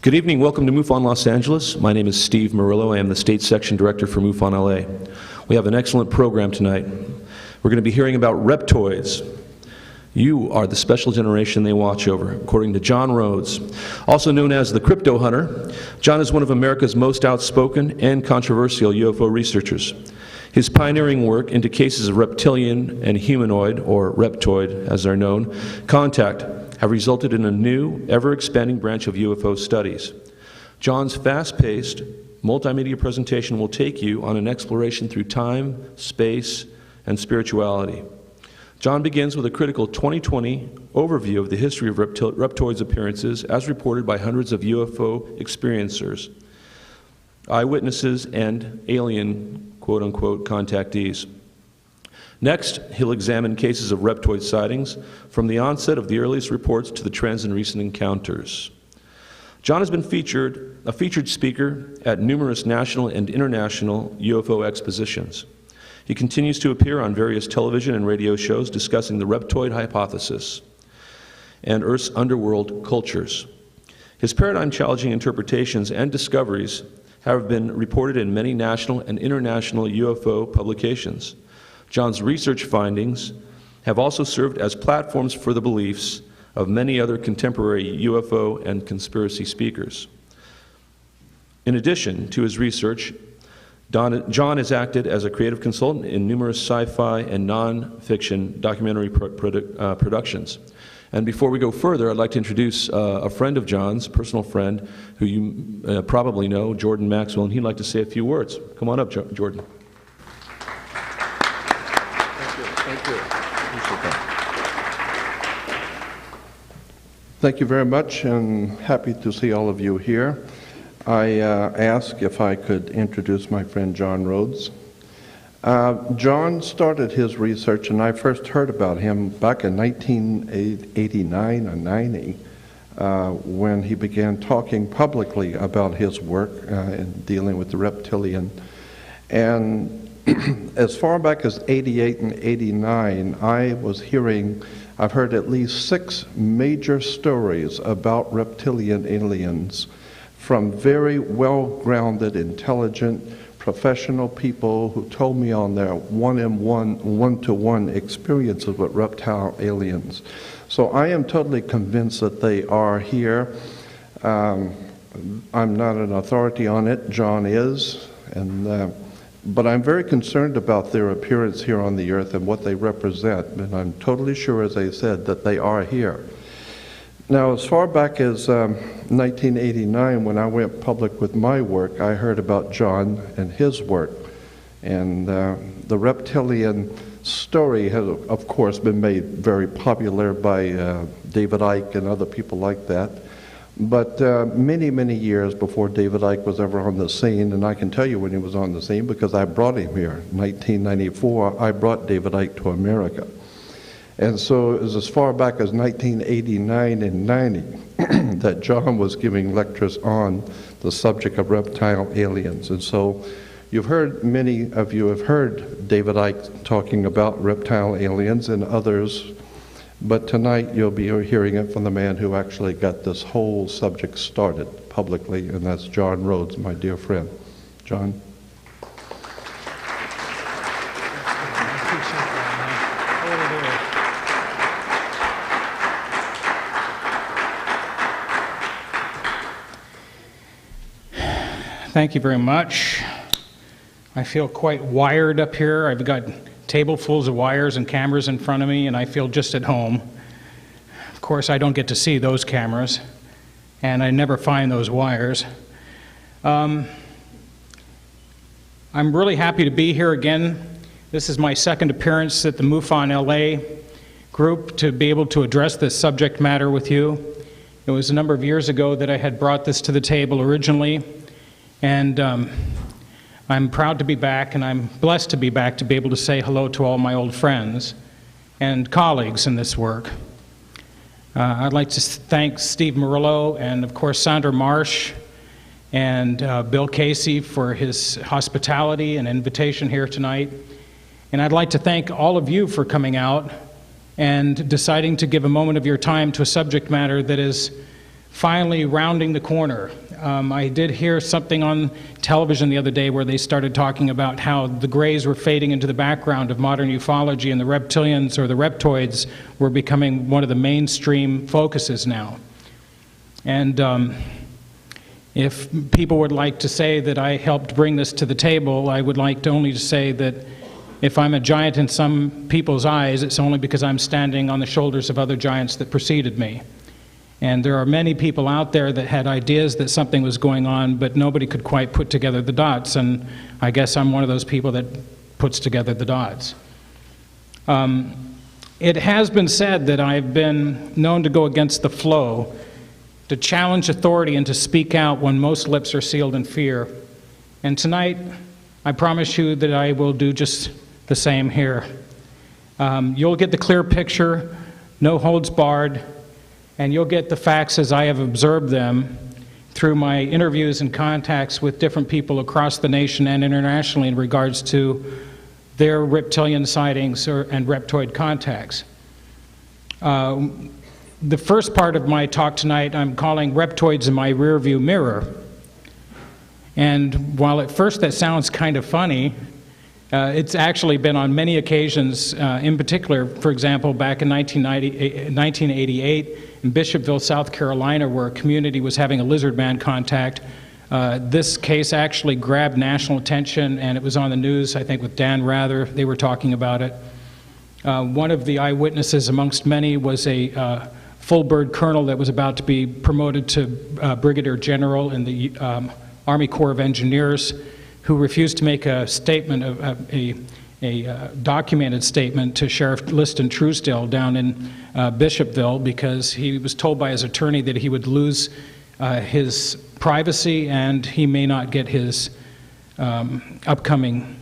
Good evening. Welcome to MUFON Los Angeles. My name is Steve Murillo. I am the State Section Director for MUFON LA. We have an excellent program tonight. We're going to be hearing about reptoids. You are the special generation they watch over, according to John Rhodes. Also known as the Crypto Hunter, John is one of America's most outspoken and controversial UFO researchers. His pioneering work into cases of reptilian and humanoid, or reptoid as they're known, contact have resulted in a new, ever-expanding branch of UFO studies. John's fast-paced, multimedia presentation will take you on an exploration through time, space, and spirituality. John begins with a critical 2020 overview of the history of reptoids' appearances as reported by hundreds of UFO experiencers, eyewitnesses, and alien quote-unquote contactees. Next, he'll examine cases of reptoid sightings from the onset of the earliest reports to the trends in recent encounters. John has been a featured speaker at numerous national and international UFO expositions. He continues to appear on various television and radio shows discussing the reptoid hypothesis and Earth's underworld cultures. His paradigm-challenging interpretations and discoveries have been reported in many national and international UFO publications. John's research findings have also served as platforms for the beliefs of many other contemporary UFO and conspiracy speakers. In addition to his research, John has acted as a creative consultant in numerous sci-fi and non-fiction documentary productions. And before we go further, I'd like to introduce a friend of John's, personal friend, who you probably know, Jordan Maxwell, and he'd like to say a few words. Come on up, Jordan. Thank you very much, and happy to see all of you here. I asked if I could introduce my friend John Rhodes. John started his research, and I first heard about him back in 1989 or 90, when he began talking publicly about his work in dealing with the reptilian. And as far back as 88 and 89, I've heard at least 6 major stories about reptilian aliens from very well-grounded, intelligent, professional people who told me on their one-to-one experiences with reptile aliens. So I am totally convinced that they are here. I'm not an authority on it, John is, but I'm very concerned about their appearance here on the earth and what they represent, and I'm totally sure, as I said, that they are here. Now, as far back as 1989, when I went public with my work, I heard about John and his work. And the reptilian story has, of course, been made very popular by David Icke and other people like that. But many, many years before David Icke was ever on the scene, and I can tell you when he was on the scene because I brought him here. In 1994, I brought David Icke to America. And so it was as far back as 1989 and 90 that John was giving lectures on the subject of reptile aliens. And so many of you have heard David Icke talking about reptile aliens and others, but tonight you'll be hearing it from the man who actually got this whole subject started publicly, and that's John Rhodes, my dear friend. John? Thank you very much. I feel quite wired up here. I've got tablesfuls of wires and cameras in front of me, and I feel just at home. Of course, I don't get to see those cameras, and I never find those wires. I'm really happy to be here again. This is my second appearance at the MUFON LA group to be able to address this subject matter with you. It was a number of years ago that I had brought this to the table originally, and I'm proud to be back, and I'm blessed to be back to be able to say hello to all my old friends and colleagues in this work. I'd like to thank Steve Murillo and, of course, Sandra Marsh and Bill Casey for his hospitality and invitation here tonight. And I'd like to thank all of you for coming out and deciding to give a moment of your time to a subject matter that is finally rounding the corner. I did hear something on television the other day where they started talking about how the grays were fading into the background of modern ufology and the reptilians or the reptoids were becoming one of the mainstream focuses now. And if people would like to say that I helped bring this to the table, I would like to only say that if I'm a giant in some people's eyes, it's only because I'm standing on the shoulders of other giants that preceded me. And there are many people out there that had ideas that something was going on, but nobody could quite put together the dots, and I guess I'm one of those people that puts together the dots. It has been said that I've been known to go against the flow, to challenge authority and to speak out when most lips are sealed in fear. And tonight, I promise you that I will do just the same here. You'll get the clear picture, no holds barred, and you'll get the facts as I have observed them through my interviews and contacts with different people across the nation and internationally in regards to their reptilian sightings and reptoid contacts. The first part of my talk tonight I'm calling Reptoids in My Rearview Mirror. And while at first that sounds kind of funny, it's actually been on many occasions, in particular, for example, back in 1988 in Bishopville, South Carolina, where a community was having a lizard man contact. This case actually grabbed national attention, and it was on the news, I think with Dan Rather, they were talking about it. One of the eyewitnesses amongst many was a full bird colonel that was about to be promoted to brigadier general in the Army Corps of Engineers, who refused to make a statement, a documented statement to Sheriff Liston Truesdale down in Bishopville, because he was told by his attorney that he would lose his privacy and he may not get his upcoming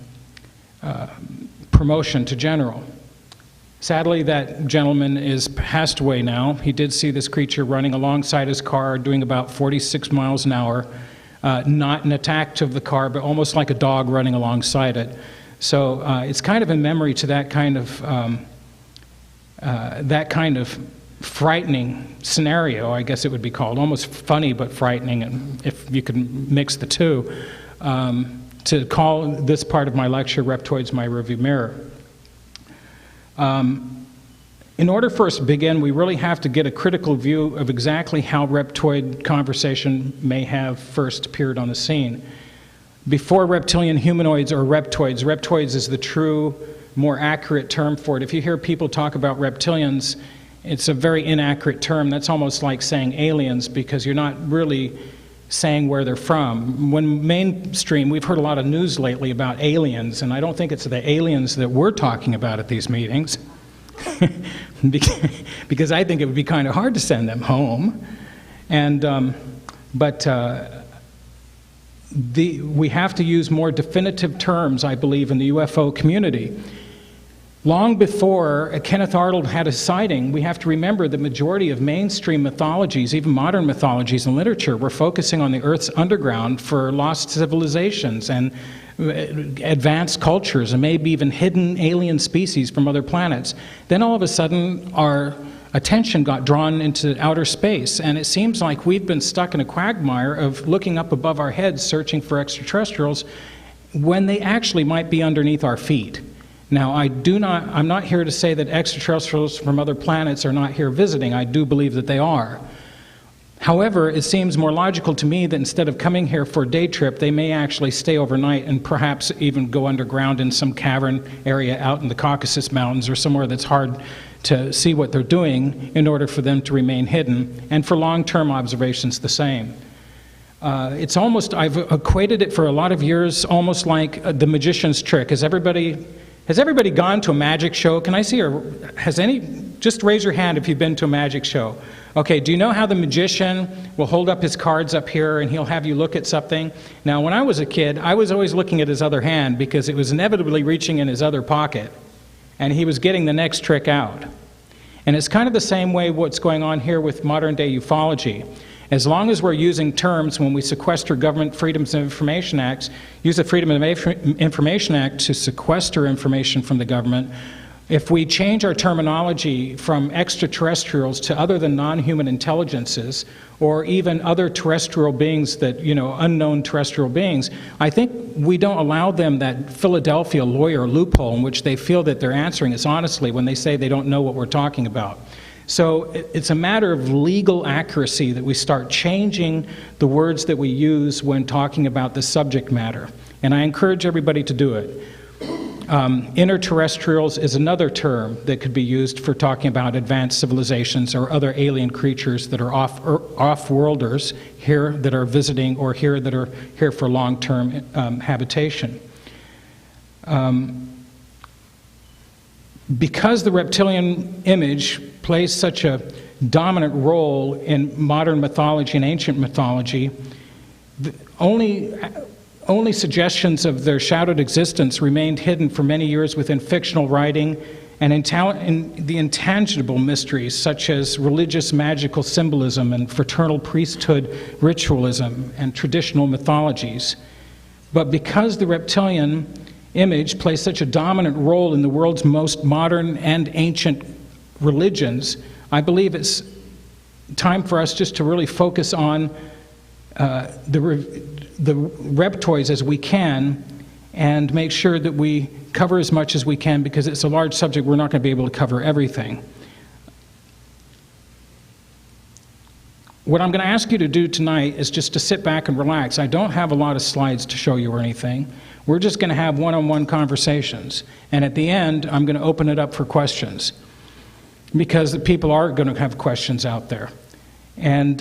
promotion to general. Sadly, that gentleman is passed away now. He did see this creature running alongside his car, doing about 46 miles an hour. Not an attack of the car, but almost like a dog running alongside it. So it's kind of in memory to that kind of frightening scenario, I guess it would be called, almost funny but frightening, if you could mix the two, to call this part of my lecture Reptoids My Rearview Mirror. In order for us to begin, we really have to get a critical view of exactly how reptoid conversation may have first appeared on the scene. Before reptilian humanoids or reptoids, reptoids is the true, more accurate term for it. If you hear people talk about reptilians, it's a very inaccurate term. That's almost like saying aliens, because you're not really saying where they're from. When mainstream, we've heard a lot of news lately about aliens, and I don't think it's the aliens that we're talking about at these meetings, because I think it would be kind of hard to send them home. And we have to use more definitive terms, I believe, in the UFO community. Long before Kenneth Arnold had a sighting, we have to remember the majority of mainstream mythologies, even modern mythologies and literature, were focusing on the Earth's underground for lost civilizations and advanced cultures and maybe even hidden alien species from other planets. Then all of a sudden, our attention got drawn into outer space, and it seems like we've been stuck in a quagmire of looking up above our heads searching for extraterrestrials when they actually might be underneath our feet. Now, I'm not here to say that extraterrestrials from other planets are not here visiting. I do believe that they are. However, it seems more logical to me that instead of coming here for a day trip, they may actually stay overnight and perhaps even go underground in some cavern area out in the Caucasus Mountains or somewhere that's hard to see what they're doing in order for them to remain hidden, and for long-term observations the same. It's almost, I've equated it for a lot of years almost like the magician's trick. Has everybody gone to a magic show? Can I see, or just raise your hand if you've been to a magic show. Okay, do you know how the magician will hold up his cards up here and he'll have you look at something? Now, when I was a kid, I was always looking at his other hand because it was inevitably reaching in his other pocket, and he was getting the next trick out. And it's kind of the same way what's going on here with modern-day ufology. As long as we're using terms when we sequester government Freedoms of Information Acts, use the Freedom of Information Act to sequester information from the government, If we change our terminology from extraterrestrials to other than non-human intelligences, or even other terrestrial beings that, unknown terrestrial beings, I think we don't allow them that Philadelphia lawyer loophole in which they feel that they're answering us honestly when they say they don't know what we're talking about. So it's a matter of legal accuracy that we start changing the words that we use when talking about the subject matter. And I encourage everybody to do it. Interterrestrials is another term that could be used for talking about advanced civilizations or other alien creatures that are off-worlders here that are visiting or here that are here for long-term habitation. Because the reptilian image plays such a dominant role in modern mythology and ancient mythology, only suggestions of their shadowed existence remained hidden for many years within fictional writing and in the intangible mysteries such as religious magical symbolism and fraternal priesthood ritualism and traditional mythologies. But because the reptilian image plays such a dominant role in the world's most modern and ancient religions, I believe it's time for us just to really focus on the reptoids as we can and make sure that we cover as much as we can, because it's a large subject. We're not going to be able to cover everything. What I'm going to ask you to do tonight is just to sit back and relax. I don't have a lot of slides to show you or anything. We're just going to have one-on-one conversations. And at the end, I'm going to open it up for questions, because the people are going to have questions out there. And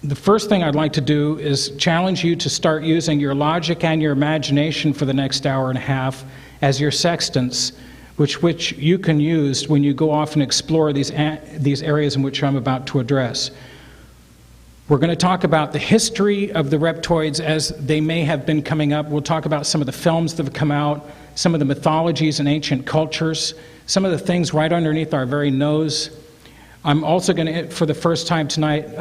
the first thing I'd like to do is challenge you to start using your logic and your imagination for the next hour and a half as your sextants, which you can use when you go off and explore these areas in which I'm about to address. We're going to talk about the history of the reptoids as they may have been coming up. We'll talk about some of the films that have come out, some of the mythologies and ancient cultures, some of the things right underneath our very nose. I'm also going to, for the first time tonight,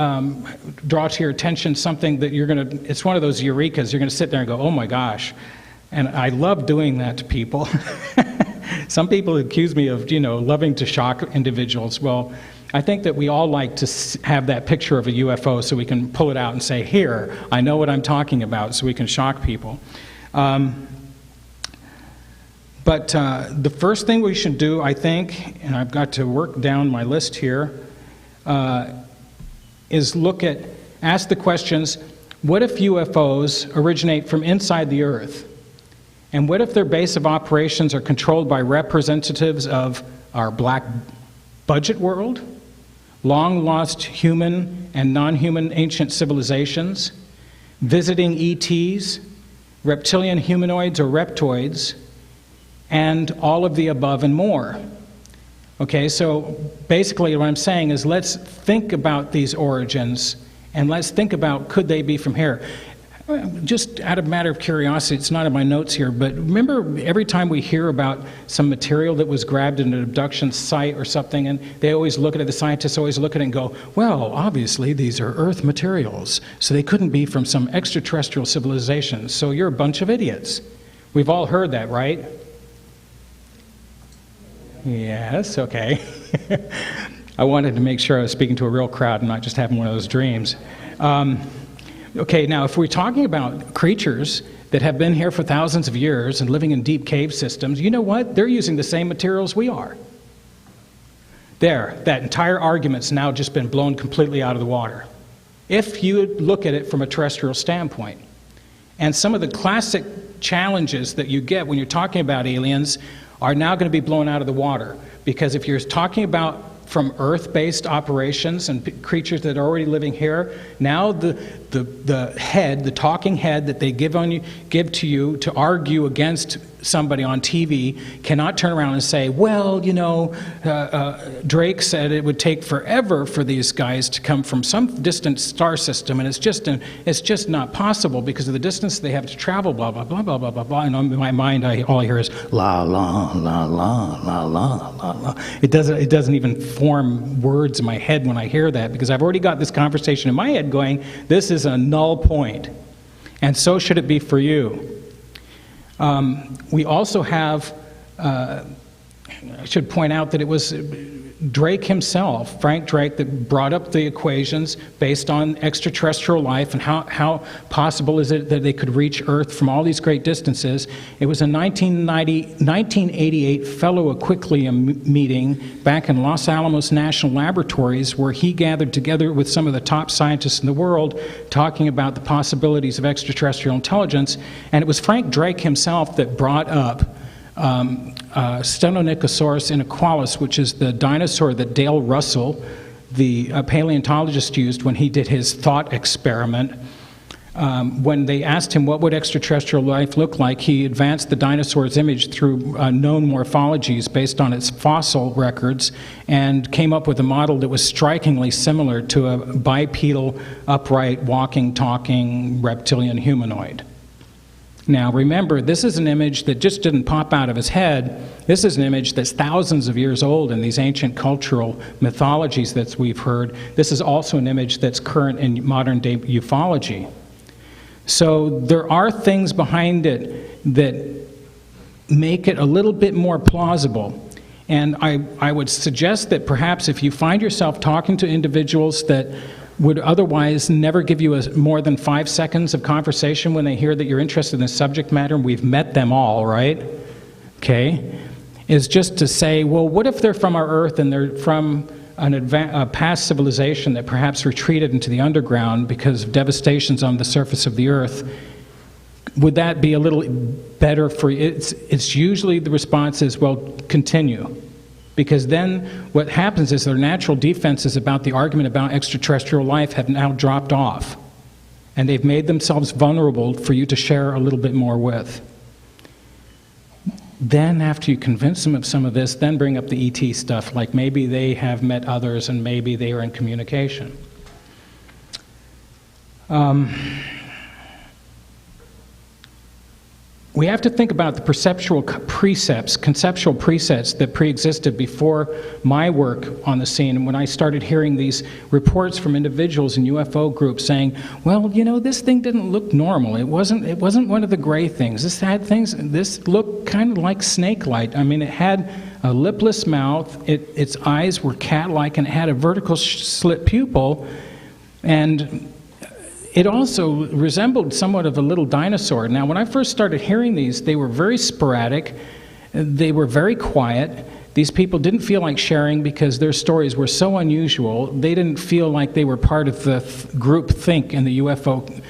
draw to your attention something that it's one of those eurekas. You're going to sit there and go, oh my gosh. And I love doing that to people. Some people accuse me of, loving to shock individuals. Well, I think that we all like to have that picture of a UFO so we can pull it out and say, here, I know what I'm talking about, so we can shock people. But the first thing we should do, I think, and I've got to work down my list here, is ask the questions, what if UFOs originate from inside the Earth? And what if their base of operations are controlled by representatives of our black budget world, long-lost human and non-human ancient civilizations, visiting ETs, reptilian humanoids or reptoids, and all of the above and more? Okay, so basically what I'm saying is let's think about these origins and let's think about, could they be from here? Just out of matter of curiosity, it's not in my notes here, but remember every time we hear about some material that was grabbed in an abduction site or something, and they always look at it, the scientists always look at it and go, well, obviously these are Earth materials, so they couldn't be from some extraterrestrial civilization, so you're a bunch of idiots. We've all heard that, right? Yes, okay. I wanted to make sure I was speaking to a real crowd and not just having one of those dreams. Okay, now if we're talking about creatures that have been here for thousands of years and living in deep cave systems, you know what? They're using the same materials we are. That entire argument's now just been blown completely out of the water, if you look at it from a terrestrial standpoint. And some of the classic challenges that you get when you're talking about aliens are now going to be blown out of the water. Because if you're talking about from Earth-based operations and creatures that are already living here, now the head, the talking head that they give to you to argue against somebody on TV cannot turn around and say, well, Drake said it would take forever for these guys to come from some distant star system, and it's just not possible because of the distance they have to travel, blah, blah, blah, blah, blah, blah, blah. And in my mind, all I hear is la, la, la, la, la, la, la, la. It doesn't even form words in my head when I hear that, because I've already got this conversation in my head going, this is a null point. And so should it be for you. We also have I should point out that it was Drake himself, Frank Drake, that brought up the equations based on extraterrestrial life and how possible is it that they could reach Earth from all these great distances. It was a 1988 fellow Equiclium meeting back in Los Alamos National Laboratories, where he gathered together with some of the top scientists in the world talking about the possibilities of extraterrestrial intelligence. And it was Frank Drake himself that brought up Stenonychosaurus inequalis, which is the dinosaur that Dale Russell, the paleontologist, used when he did his thought experiment. When they asked him what would extraterrestrial life look like, he advanced the dinosaur's image through known morphologies based on its fossil records and came up with a model that was strikingly similar to a bipedal, upright, walking, talking reptilian humanoid. Now remember, this is an image that just didn't pop out of his head. This is an image that's thousands of years old in these ancient cultural mythologies that we've heard. This is also an image that's current in modern day ufology. So there are things behind it that make it a little bit more plausible. And I would suggest that perhaps if you find yourself talking to individuals that would otherwise never give you more than 5 seconds of conversation when they hear that you're interested in the subject matter, and we've met them all, right? Okay? Is just to say, well, what if they're from our Earth and they're from a past civilization that perhaps retreated into the underground because of devastations on the surface of the Earth? Would that be a little better for you? It's usually the response is, well, continue. Because then what happens is their natural defenses about the argument about extraterrestrial life have now dropped off. And they've made themselves vulnerable for you to share a little bit more with. Then after you convince them of some of this, then bring up the ET stuff, like maybe they have met others and maybe they are in communication. We have to think about the conceptual precepts that pre-existed before my work on the scene. And when I started hearing these reports from individuals in UFO groups saying, well, you know, this thing didn't look normal. It wasn't one of the gray things. This looked kind of like snake-like. I mean, it had a lipless mouth, its eyes were cat-like, and it had a vertical slit pupil. And it also resembled somewhat of a little dinosaur. Now, when I first started hearing these, they were very sporadic. They were very quiet. These people didn't feel like sharing because their stories were so unusual. They didn't feel like they were part of the group think in the UFO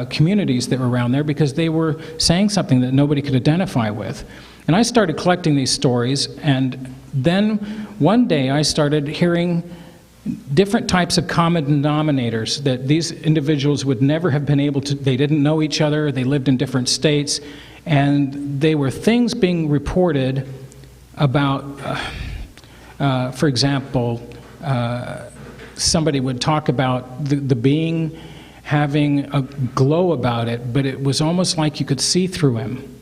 communities that were around there because they were saying something that nobody could identify with. And I started collecting these stories, and then one day I started hearing different types of common denominators that these individuals would never have been able to, they didn't know each other, they lived in different states, and they were things being reported about, for example, somebody would talk about the being having a glow about it, but it was almost like you could see through him.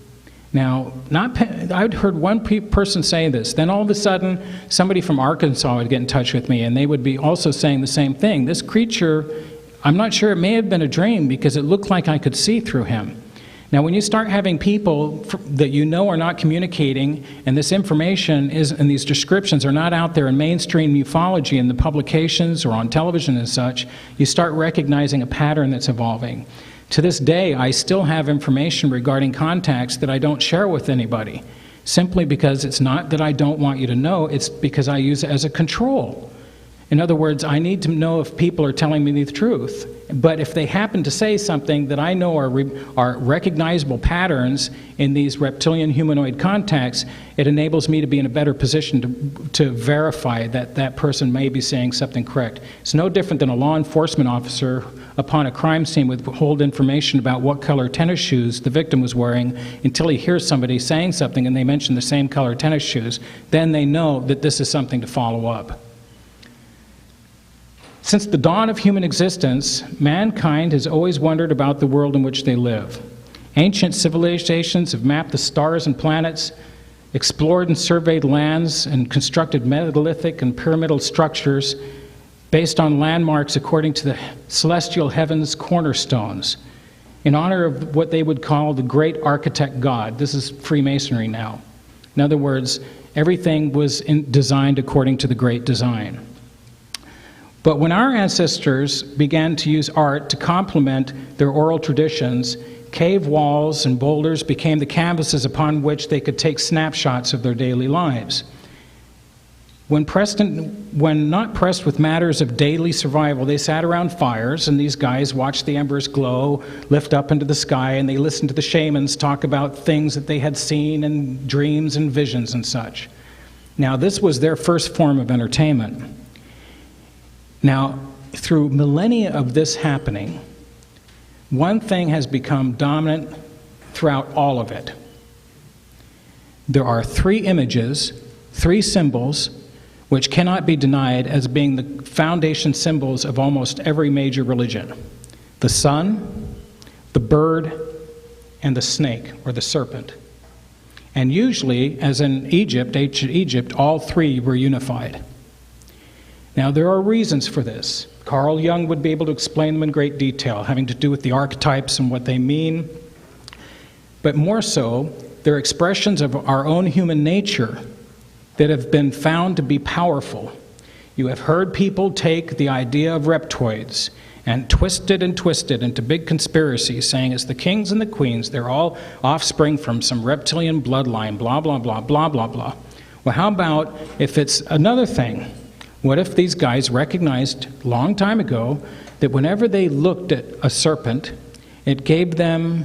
Now, I'd heard one person say this. Then all of a sudden, somebody from Arkansas would get in touch with me, and they would be also saying the same thing. This creature, I'm not sure, it may have been a dream because it looked like I could see through him. Now, when you start having people that you know are not communicating, and this information and these descriptions are not out there in mainstream ufology in the publications or on television and such, you start recognizing a pattern that's evolving. To this day, I still have information regarding contacts that I don't share with anybody, simply because it's not that I don't want you to know, it's because I use it as a control. In other words, I need to know if people are telling me the truth. But if they happen to say something that I know are recognizable patterns in these reptilian humanoid contacts, it enables me to be in a better position to verify that that person may be saying something correct. It's no different than a law enforcement officer upon a crime scene would hold information about what color tennis shoes the victim was wearing until he hears somebody saying something and they mention the same color tennis shoes. Then they know that this is something to follow up. Since the dawn of human existence, mankind has always wondered about the world in which they live. Ancient civilizations have mapped the stars and planets, explored and surveyed lands, and constructed megalithic and pyramidal structures based on landmarks according to the celestial heavens cornerstones, in honor of what they would call the great architect God. This is Freemasonry now. In other words, Everything was designed according to the great design. But when our ancestors began to use art to complement their oral traditions, cave walls and boulders became the canvases upon which they could take snapshots of their daily lives. When not pressed with matters of daily survival, they sat around fires, and these guys watched the embers glow, lift up into the sky, and they listened to the shamans talk about things that they had seen and dreams and visions and such. Now, this was their first form of entertainment. Now, through millennia of this happening, one thing has become dominant throughout all of it. There are 3 images, 3 symbols, which cannot be denied as being the foundation symbols of almost every major religion: the sun, the bird, and the snake, or the serpent. And usually, as in Egypt, ancient Egypt, all 3 were unified. Now, there are reasons for this. Carl Jung would be able to explain them in great detail, having to do with the archetypes and what they mean. But more so, they're expressions of our own human nature that have been found to be powerful. You have heard people take the idea of reptoids and twist it into big conspiracies, saying it's the kings and the queens, they're all offspring from some reptilian bloodline, blah, blah, blah, blah, blah, blah. Well, how about if it's another thing? What if these guys recognized a long time ago that whenever they looked at a serpent, it gave them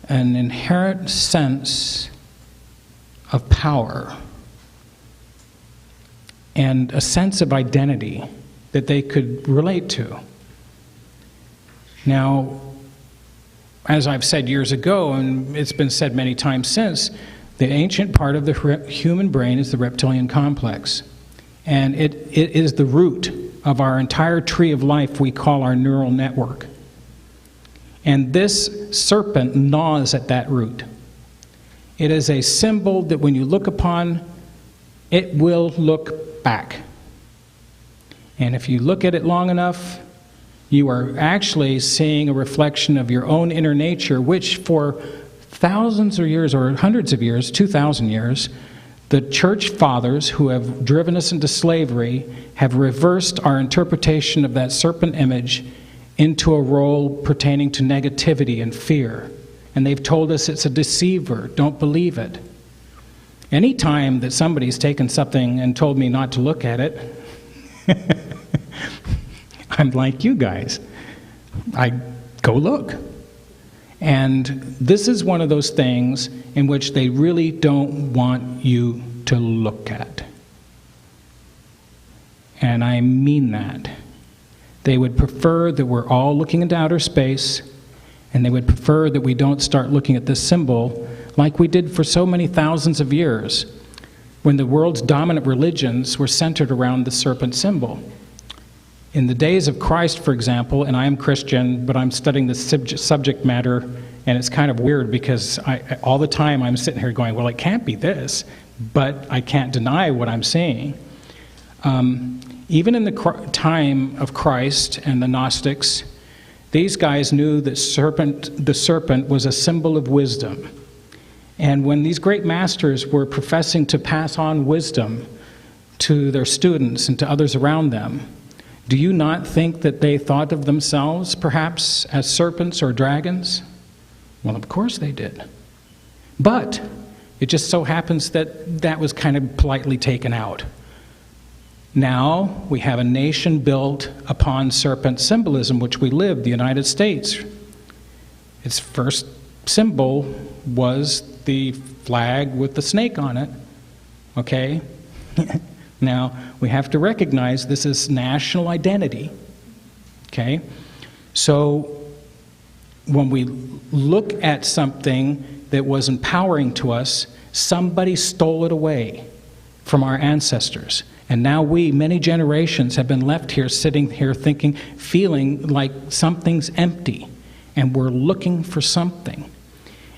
an inherent sense of power and a sense of identity that they could relate to? Now, as I've said years ago, and it's been said many times since, the ancient part of the human brain is the reptilian complex. And it is the root of our entire tree of life we call our neural network. And this serpent gnaws at that root. It is a symbol that when you look upon, it will look back. And if you look at it long enough, you are actually seeing a reflection of your own inner nature, which for thousands of years, or hundreds of years, 2,000 years, the church fathers who have driven us into slavery have reversed our interpretation of that serpent image into a role pertaining to negativity and fear. And they've told us it's a deceiver, don't believe it. Any time that somebody's taken something and told me not to look at it, I'm like you guys. I go look. And this is one of those things in which they really don't want you to look at. And I mean that. They would prefer that we're all looking into outer space, and they would prefer that we don't start looking at this symbol like we did for so many thousands of years, when the world's dominant religions were centered around the serpent symbol. In the days of Christ, for example, and I am Christian, but I'm studying this subject matter, and it's kind of weird because all the time I'm sitting here going, well, it can't be this, but I can't deny what I'm seeing. Even in the time of Christ and the Gnostics, these guys knew that the serpent was a symbol of wisdom. And when these great masters were professing to pass on wisdom to their students and to others around them, do you not think that they thought of themselves, perhaps, as serpents or dragons? Well, of course they did. But it just so happens that that was kind of politely taken out. Now we have a nation built upon serpent symbolism, which we live, the United States. Its first symbol was the flag with the snake on it, okay? Now, we have to recognize this is national identity, okay? So, when we look at something that was empowering to us, somebody stole it away from our ancestors. And now we, many generations, have been left here, sitting here thinking, feeling like something's empty, and we're looking for something.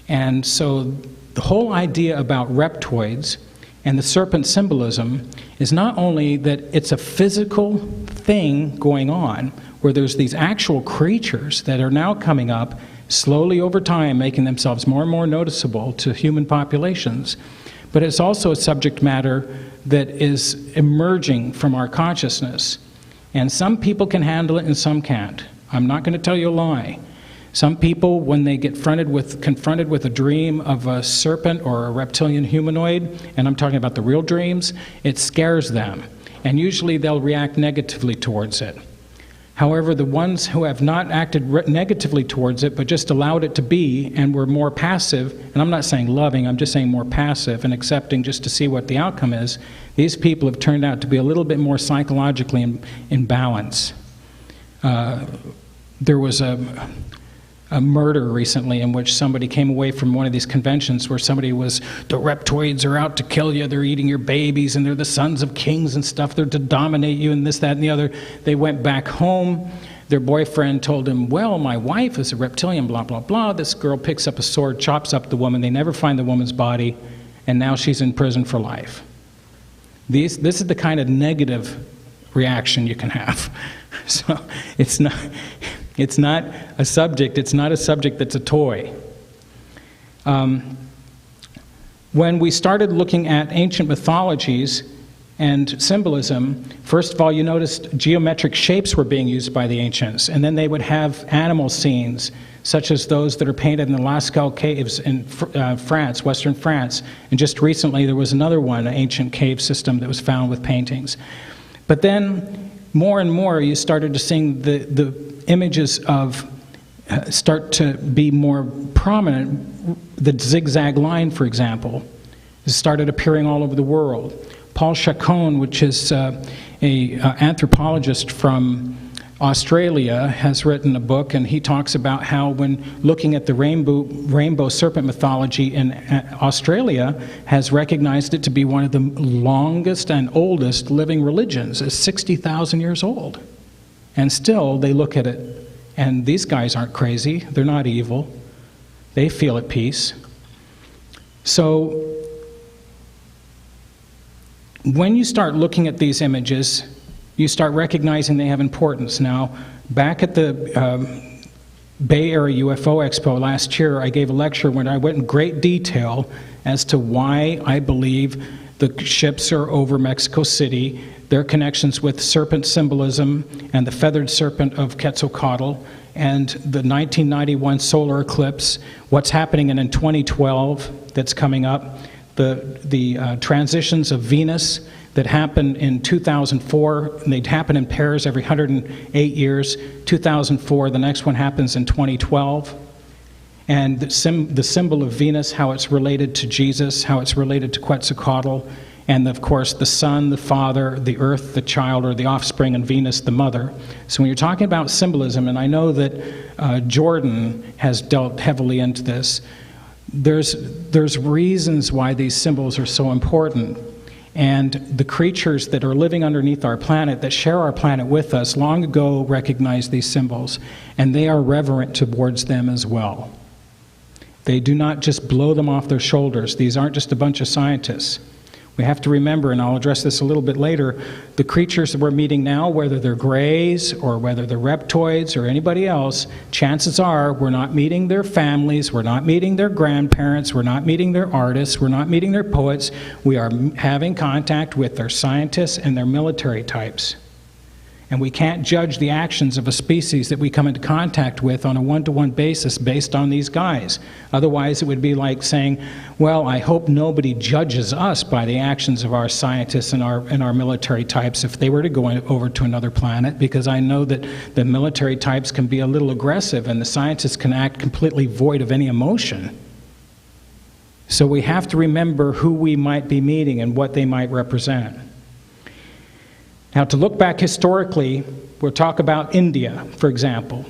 And so, the whole idea about reptoids and the serpent symbolism is not only that it's a physical thing going on, where there's these actual creatures that are now coming up slowly over time, making themselves more and more noticeable to human populations, but it's also a subject matter that is emerging from our consciousness. And some people can handle it and some can't. I'm not going to tell you a lie. Some people, when they get confronted with a dream of a serpent or a reptilian humanoid, and I'm talking about the real dreams, it scares them. And usually they'll react negatively towards it. However, the ones who have not acted negatively towards it, but just allowed it to be, and were more passive, and I'm not saying loving, I'm just saying more passive and accepting just to see what the outcome is, these people have turned out to be a little bit more psychologically in balance. There was a murder recently in which somebody came away from one of these conventions where somebody was, the reptoids are out to kill you, they're eating your babies, and they're the sons of kings and stuff, they're to dominate you, and this, that, and the other. They went back home. Their boyfriend told him, well, my wife is a reptilian, blah, blah, blah. This girl picks up a sword, chops up the woman. They never find the woman's body, and now she's in prison for life. This is the kind of negative reaction you can have. So it's not a subject that's a toy. When we started looking at ancient mythologies and symbolism, first of all, you noticed geometric shapes were being used by the ancients, and then they would have animal scenes, such as those that are painted in the Lascaux caves in France, western France. And just recently there was another one, an ancient cave system that was found with paintings. But then more and more you started to see the images of start to be more prominent. The zigzag line, for example, started appearing all over the world. Paul Chacon, which is an anthropologist from Australia, has written a book, and he talks about how when looking at the rainbow serpent mythology in Australia, has recognized it to be one of the longest and oldest living religions. It's 60,000 years old. And still, they look at it, and these guys aren't crazy. They're not evil. They feel at peace. So, when you start looking at these images, you start recognizing they have importance. Now, back at the Bay Area UFO Expo last year, I gave a lecture when I went in great detail as to why I believe the ships are over Mexico City, their connections with serpent symbolism and the feathered serpent of Quetzalcoatl, and the 1991 solar eclipse, what's happening in 2012 that's coming up, the transitions of Venus that happened in 2004, and they'd happen in pairs every 108 years. 2004, the next one happens in 2012. And the symbol of Venus, how it's related to Jesus, how it's related to Quetzalcoatl, and of course the Son, the Father, the Earth, the child, or the offspring, and Venus, the mother. So when you're talking about symbolism, and I know that Jordan has dealt heavily into this, there's reasons why these symbols are so important. And the creatures that are living underneath our planet, that share our planet with us, long ago recognized these symbols, and they are reverent towards them as well. They do not just blow them off their shoulders. These aren't just a bunch of scientists. We have to remember, and I'll address this a little bit later, the creatures that we're meeting now, whether they're greys or whether they're reptoids or anybody else, chances are we're not meeting their families, we're not meeting their grandparents, we're not meeting their artists, we're not meeting their poets. We are having contact with their scientists and their military types. And we can't judge the actions of a species that we come into contact with on a one-to-one basis based on these guys. Otherwise, it would be like saying, well, I hope nobody judges us by the actions of our scientists and our military types if they were to go over to another planet, because I know that the military types can be a little aggressive and the scientists can act completely void of any emotion. So we have to remember who we might be meeting and what they might represent. Now, to look back historically, we'll talk about India, for example.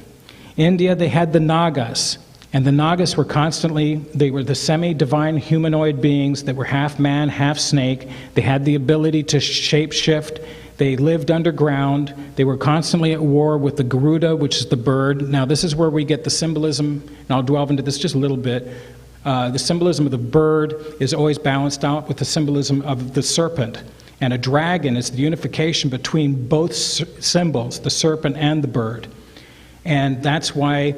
India, they had the Nagas, and the Nagas were they were the semi-divine humanoid beings that were half man, half snake. They had the ability to shape-shift. They lived underground. They were constantly at war with the Garuda, which is the bird. Now, this is where we get the symbolism, and I'll delve into this just a little bit. The symbolism of the bird is always balanced out with the symbolism of the serpent. And a dragon is the unification between both symbols, the serpent and the bird. And that's why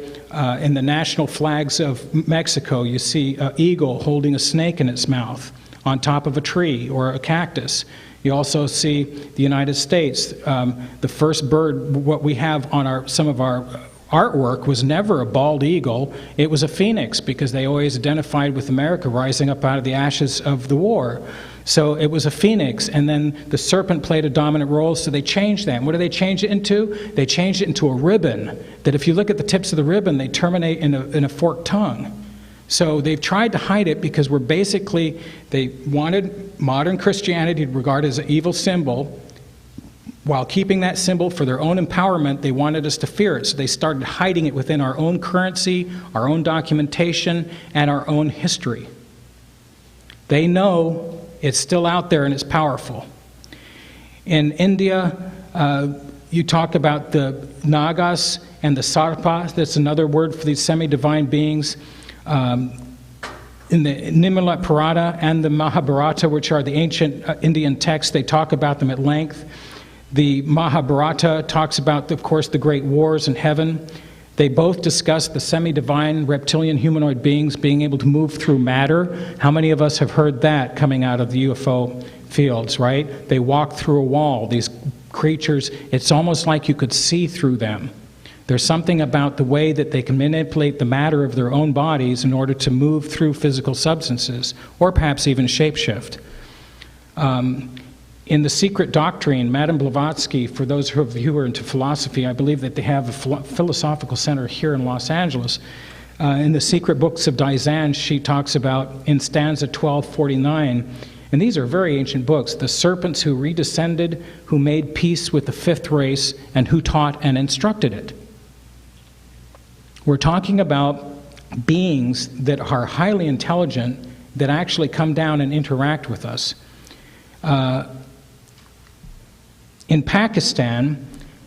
in the national flags of Mexico, you see an eagle holding a snake in its mouth. on top of a tree or a cactus. You also see the United States. The first bird, what we have on some of our artwork, was never a bald eagle. It was a phoenix, because they always identified with America rising up out of the ashes of the war. So it was a phoenix, and then the serpent played a dominant role, so they changed that. And what do they change it into? They changed it into a ribbon, that if you look at the tips of the ribbon, they terminate in a forked tongue. So they've tried to hide it because they wanted modern Christianity to regard as an evil symbol. While keeping that symbol for their own empowerment, they wanted us to fear it. So they started hiding it within our own currency, our own documentation, and our own history. They know it's still out there and it's powerful. In India, you talk about the Nagas and the Sarpa. That's another word for these semi-divine beings. In the Nimala Purana and the Mahabharata, which are the ancient Indian texts, they talk about them at length. The Mahabharata talks about, of course, the great wars in heaven. They both discuss the semi-divine reptilian humanoid beings being able to move through matter. How many of us have heard that coming out of the UFO fields, right? They walk through a wall. These creatures, it's almost like you could see through them. There's something about the way that they can manipulate the matter of their own bodies in order to move through physical substances, or perhaps even shapeshift. In The Secret Doctrine, Madame Blavatsky, for those of you who are into philosophy, I believe that they have a philosophical center here in Los Angeles. In The Secret Books of Daizan, she talks about, in stanza 1249, and these are very ancient books, the serpents who redescended, who made peace with the fifth race, and who taught and instructed it. We're talking about beings that are highly intelligent, that actually come down and interact with us. In Pakistan,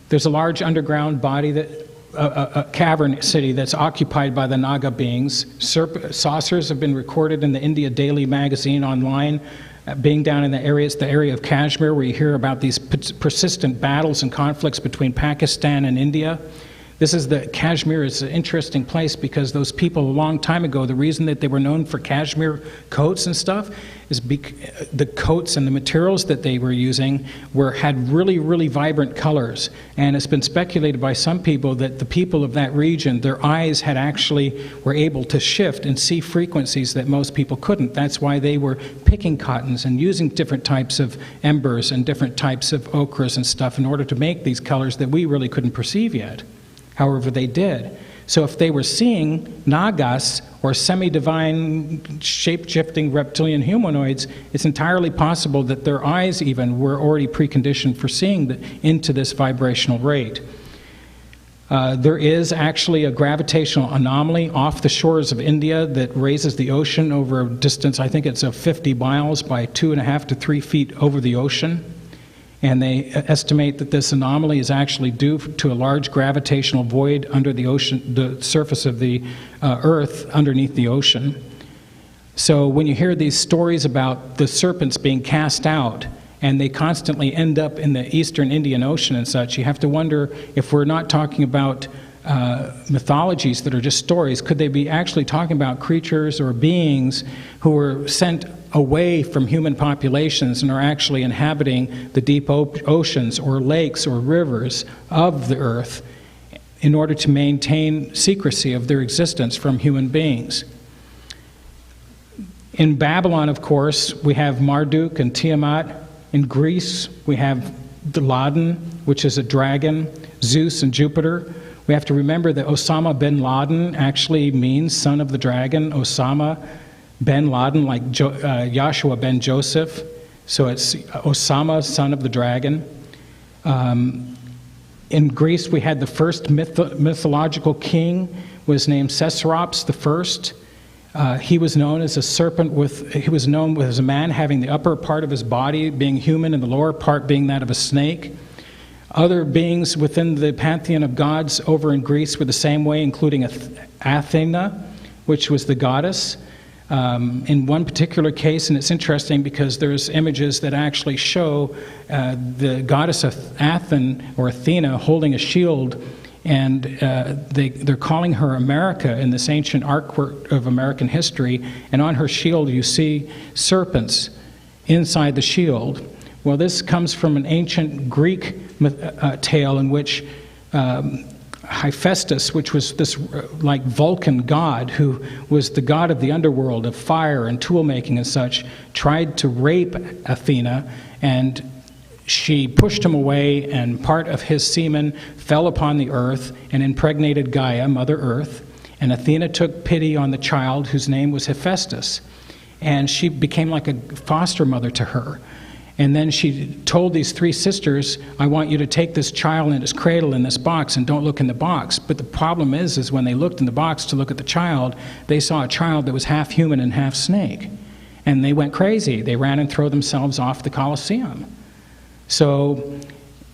there's a large underground body, a cavern city that's occupied by the Naga beings. Saucers have been recorded in the India Daily magazine online, being down in the area of Kashmir, where you hear about these persistent battles and conflicts between Pakistan and India. Kashmir is an interesting place because those people a long time ago, the reason that they were known for cashmere coats and stuff is the coats and the materials that they were using had really, really vibrant colors. And it's been speculated by some people that the people of that region, their eyes were able to shift and see frequencies that most people couldn't. That's why they were picking cottons and using different types of embers and different types of ochres and stuff in order to make these colors that we really couldn't perceive yet. However, they did. So if they were seeing Nagas or semi-divine shape-shifting reptilian humanoids, it's entirely possible that their eyes even were already preconditioned for seeing into this vibrational rate. There is actually a gravitational anomaly off the shores of India that raises the ocean over a distance, I think it's of 50 miles by 2.5 to 3 feet over the ocean. And they estimate that this anomaly is actually due to a large gravitational void under the ocean, the surface of the Earth underneath the ocean. So when you hear these stories about the serpents being cast out, and they constantly end up in the eastern Indian Ocean and such, you have to wonder if we're not talking about mythologies that are just stories. Could they be actually talking about creatures or beings who were sent away from human populations and are actually inhabiting the deep oceans or lakes or rivers of the earth in order to maintain secrecy of their existence from human beings? In Babylon, of course, we have Marduk and Tiamat. In Greece, we have Laden, which is a dragon, Zeus and Jupiter. We have to remember that Osama bin Laden actually means son of the dragon. Osama ben Laden, like Joshua ben Joseph. So it's Osama, son of the dragon. In Greece, we had the first mythological king, was named Cecrops I. He was known as a serpent he was known as a man having the upper part of his body being human and the lower part being that of a snake. Other beings within the pantheon of gods over in Greece were the same way, including Athena, which was the goddess. In one particular case, and it's interesting because there's images that actually show the goddess of Athena holding a shield And they're calling her America in this ancient artwork of American history, and on her shield you see serpents inside the shield. Well, this comes from an ancient Greek tale in which Hephaestus, which was this like Vulcan god who was the god of the underworld, of fire and tool making and such, tried to rape Athena, and she pushed him away, and part of his semen fell upon the earth and impregnated Gaia, Mother Earth, and Athena took pity on the child whose name was Hephaestus, and she became like a foster mother to her. And then she told these three sisters, I want you to take this child in its cradle in this box and don't look in the box. But the problem is when they looked in the box to look at the child, they saw a child that was half human and half snake. And they went crazy. They ran and threw themselves off the Colosseum. So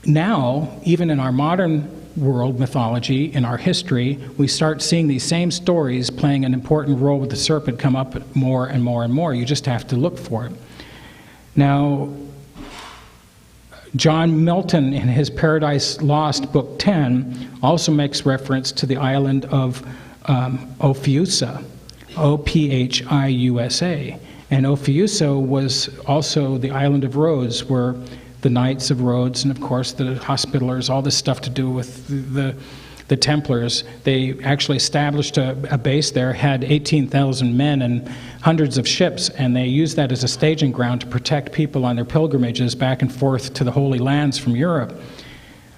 now, even in our modern world mythology, in our history, we start seeing these same stories playing an important role with the serpent come up more and more and more. You just have to look for it. Now, John Milton, in his Paradise Lost, Book 10, also makes reference to the island of Ophiusa, Ophiusa. And Ophiusa was also the island of Rhodes, where the Knights of Rhodes, and of course the Hospitallers, all this stuff to do with the Templars, they actually established a base there, had 18,000 men and hundreds of ships, and they used that as a staging ground to protect people on their pilgrimages back and forth to the Holy Lands from Europe.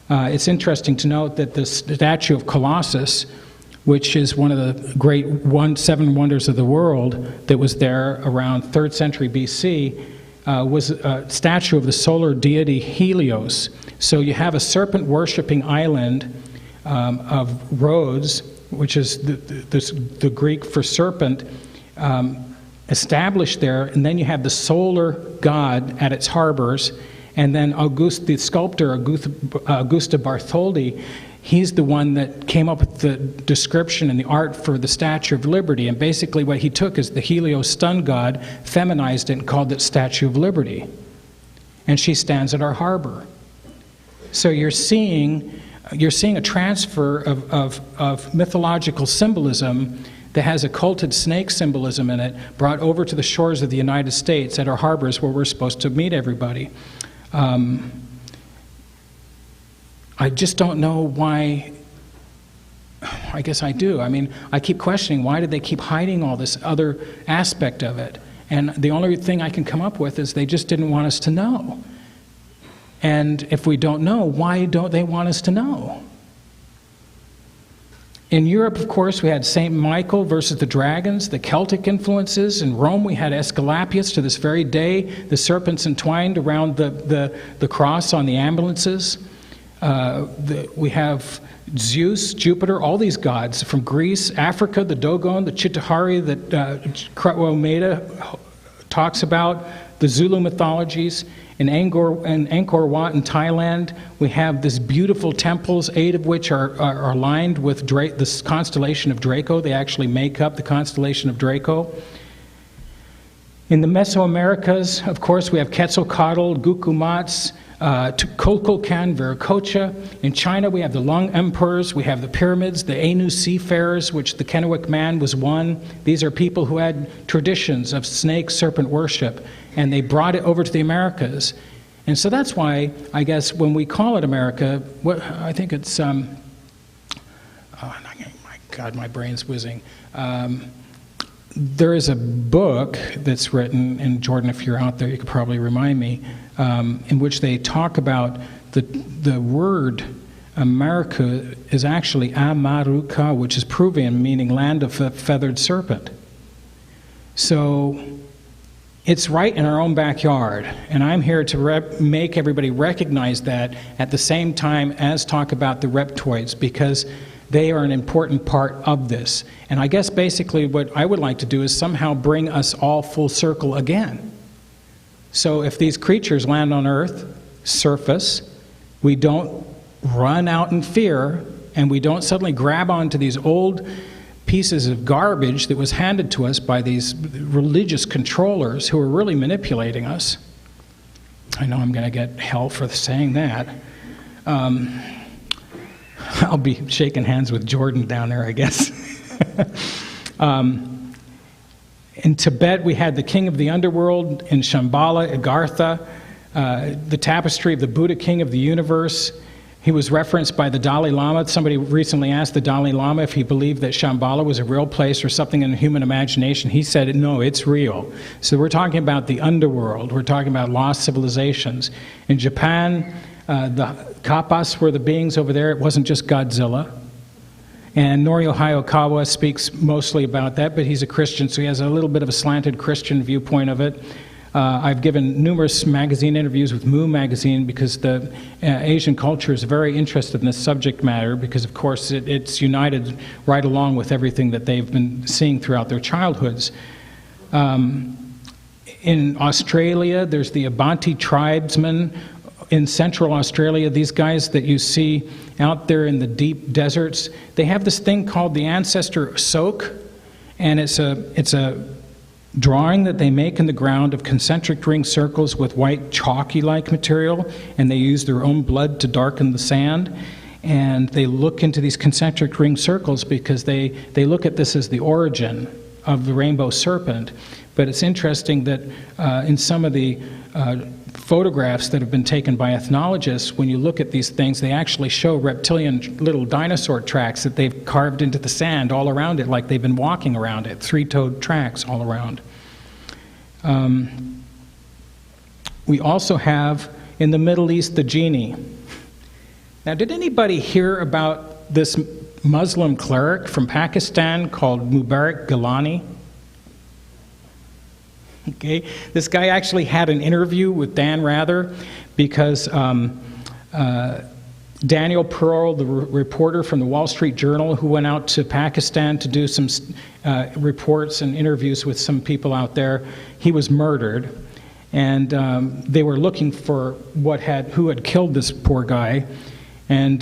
It's interesting to note that the statue of Colossus, which is one of the great seven wonders of the world that was there around 3rd century BC, was a statue of the solar deity Helios. So you have a serpent-worshipping island of Rhodes, which is the Greek for serpent, established there, and then you have the solar god at its harbors, and then the sculptor Augusto Bartholdi, he's the one that came up with the description and the art for the Statue of Liberty, and basically what he took is the Helios sun god, feminized it, and called it Statue of Liberty, and she stands at our harbor. So you're seeing a transfer of mythological symbolism that has occulted snake symbolism in it, brought over to the shores of the United States at our harbors where we're supposed to meet everybody. I just don't know why. I guess I do. I mean, I keep questioning, why did they keep hiding all this other aspect of it? And the only thing I can come up with is they just didn't want us to know. And if we don't know, why don't they want us to know? In Europe, of course, we had St. Michael versus the dragons, the Celtic influences. In Rome, we had Aesculapius. To this very day, the serpents entwined around the cross on the ambulances. We have Zeus, Jupiter, all these gods from Greece, Africa, the Dogon, the Chitahari that Crutwell Maida talks about, the Zulu mythologies. In Angkor Wat in Thailand, we have these beautiful temples, 8 of which are lined with this constellation of Draco. They actually make up the constellation of Draco. In the Mesoamericas, of course, we have Quetzalcoatl, Gukumats, Kukulkan, Viracocha. In China, we have the Lung Emperors, we have the pyramids, the Ainu seafarers, which the Kennewick Man was one. These are people who had traditions of snake serpent worship, and they brought it over to the Americas. And so that's why, I guess, when we call it America, I think it's, oh my God, my brain's whizzing. There is a book that's written, and Jordan, if you're out there, you could probably remind me, in which they talk about the word America is actually Amaruka, which is Peruvian, meaning land of a feathered serpent. So it's right in our own backyard, and I'm here to make everybody recognize that at the same time as talk about the reptoids, because they are an important part of this. And I guess basically what I would like to do is somehow bring us all full circle again. So if these creatures land on Earth, surface, we don't run out in fear, and we don't suddenly grab onto these old pieces of garbage that was handed to us by these religious controllers who are really manipulating us. I know I'm going to get hell for saying that. I'll be shaking hands with Jordan down there, I guess. In Tibet, we had the king of the underworld. In Shambhala, Agartha, the tapestry of the Buddha king of the universe. He was referenced by the Dalai Lama. Somebody recently asked the Dalai Lama if he believed that Shambhala was a real place or something in the human imagination. He said, no, it's real. So we're talking about the underworld. We're talking about lost civilizations. In Japan, the Kappas were the beings over there. It wasn't just Godzilla. And Norio Hayakawa speaks mostly about that, but he's a Christian, so he has a little bit of a slanted Christian viewpoint of it. I've given numerous magazine interviews with Moo magazine because the Asian culture is very interested in this subject matter because, of course, it's united right along with everything that they've been seeing throughout their childhoods. In Australia, there's the Abanti tribesmen. In central Australia, these guys that you see out there in the deep deserts, they have this thing called the ancestor soak, and it's a drawing that they make in the ground of concentric ring circles with white chalky-like material, and they use their own blood to darken the sand. And they look into these concentric ring circles because they look at this as the origin of the rainbow serpent. But it's interesting that in some of the photographs that have been taken by ethnologists, when you look at these things, they actually show reptilian little dinosaur tracks that they've carved into the sand all around it, like they've been walking around it, three-toed tracks all around. We also have, in the Middle East, the genie. Now, did anybody hear about this Muslim cleric from Pakistan called Mubarak Gilani? Okay, this guy actually had an interview with Dan Rather because Daniel Pearl, the reporter from the Wall Street Journal, who went out to Pakistan to do some reports and interviews with some people out there, he was murdered. And they were looking for who had killed this poor guy. And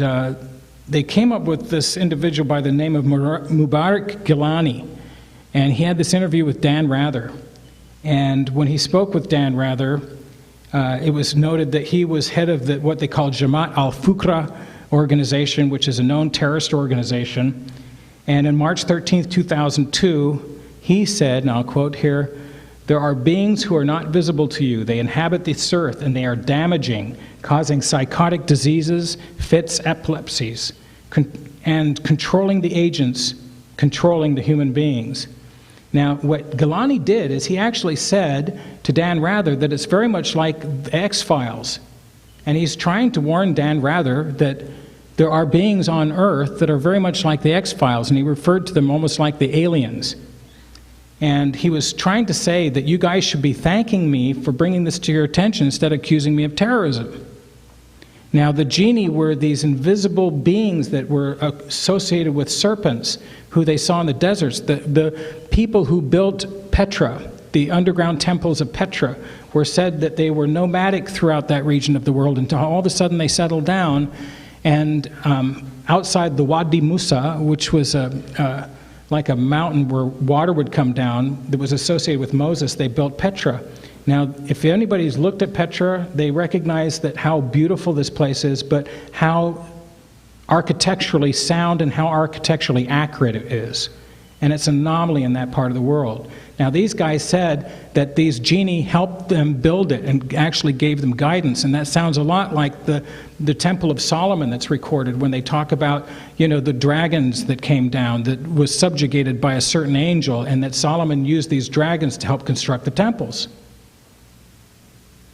they came up with this individual by the name of Mubarak Gilani. And he had this interview with Dan Rather. And when he spoke with Dan Rather, it was noted that he was head of what they call Jamaat al-Fukra organization, which is a known terrorist organization. And in March 13th, 2002, he said, and I'll quote here, "There are beings who are not visible to you. They inhabit this earth, and they are damaging, causing psychotic diseases, fits, epilepsies, and controlling the agents, controlling the human beings." Now, what Gilani did is he actually said to Dan Rather that it's very much like the X-Files. And he's trying to warn Dan Rather that there are beings on Earth that are very much like the X-Files, and he referred to them almost like the aliens. And he was trying to say that you guys should be thanking me for bringing this to your attention instead of accusing me of terrorism. Now, the genie were these invisible beings that were associated with serpents who they saw in the deserts. The people who built Petra, the underground temples of Petra, were said that they were nomadic throughout that region of the world until all of a sudden they settled down. And outside the Wadi Musa, which was like a mountain where water would come down that was associated with Moses, they built Petra. Now, if anybody's looked at Petra, they recognize that how beautiful this place is, but how architecturally sound and how architecturally accurate it is. And it's an anomaly in that part of the world. Now, these guys said that these genie helped them build it and actually gave them guidance, and that sounds a lot like the Temple of Solomon that's recorded when they talk about, the dragons that came down that was subjugated by a certain angel, and that Solomon used these dragons to help construct the temples.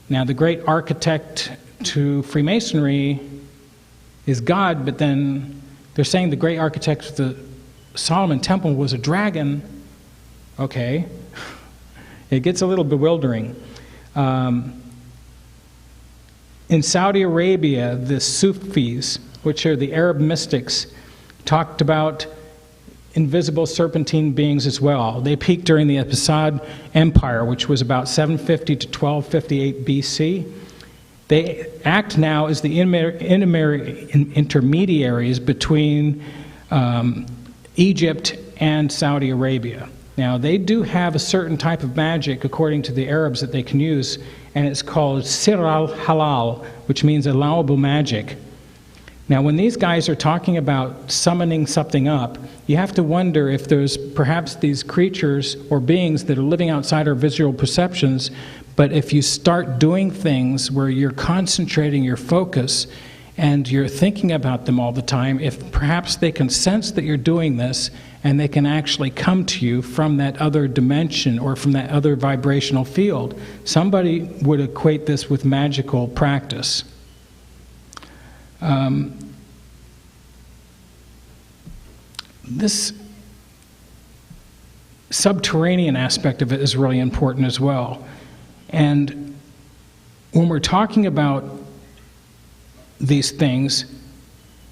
Now, the great architect to Freemasonry is God, but then they're saying the great architect of the Solomon Temple was a dragon. Okay. It gets a little bewildering. In Saudi Arabia, the Sufis, which are the Arab mystics, talked about invisible serpentine beings as well. They peaked during the Abbasid Empire, which was about 750 to 1258 BC. They act now as the intermediaries between Egypt and Saudi Arabia. Now, they do have a certain type of magic, according to the Arabs, that they can use, and it's called Sir al-Halal, which means allowable magic. Now, when these guys are talking about summoning something up, you have to wonder if there's perhaps these creatures or beings that are living outside our visual perceptions, but if you start doing things where you're concentrating your focus and you're thinking about them all the time, if perhaps they can sense that you're doing this and they can actually come to you from that other dimension or from that other vibrational field. Somebody would equate this with magical practice. This subterranean aspect of it is really important as well. And when we're talking about these things,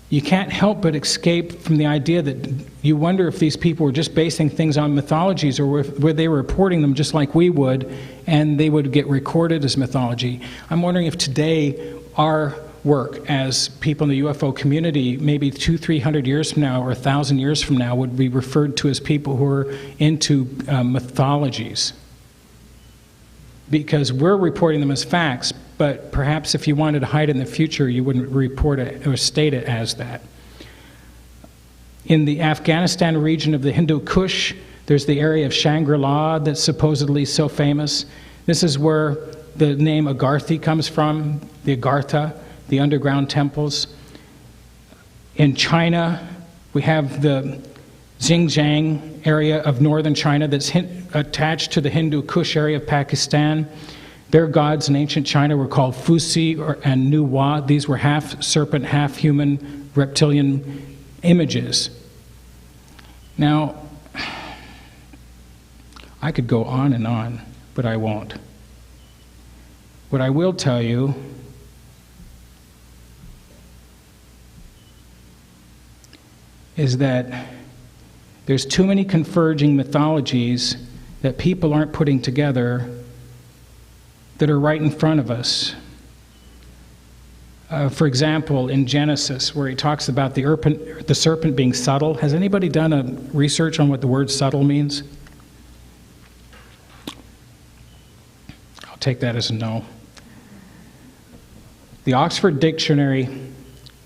you can't help but escape from the idea that you wonder if these people were just basing things on mythologies, or were they reporting them just like we would, and they would get recorded as mythology. I'm wondering if today our work as people in the UFO community, maybe 200-300 years from now or 1,000 years from now, would be referred to as people who are into mythologies. Because we're reporting them as facts, but perhaps if you wanted to hide it in the future, you wouldn't report it or state it as that. In the Afghanistan region of the Hindu Kush, there's the area of Shangri-La that's supposedly so famous. This is where the name Agartha comes from, the Agartha, the underground temples. In China, we have the Xinjiang area of northern China that's attached to the Hindu Kush area of Pakistan. Their gods in ancient China were called Fusi and Nuwa. These were half serpent, half human, reptilian images. Now, I could go on, but I won't. What I will tell you is that there's too many converging mythologies that people aren't putting together that are right in front of us. For example, in Genesis, where he talks about the serpent being subtle. Has anybody done a research on what the word subtle means? I'll take that as a no. The Oxford Dictionary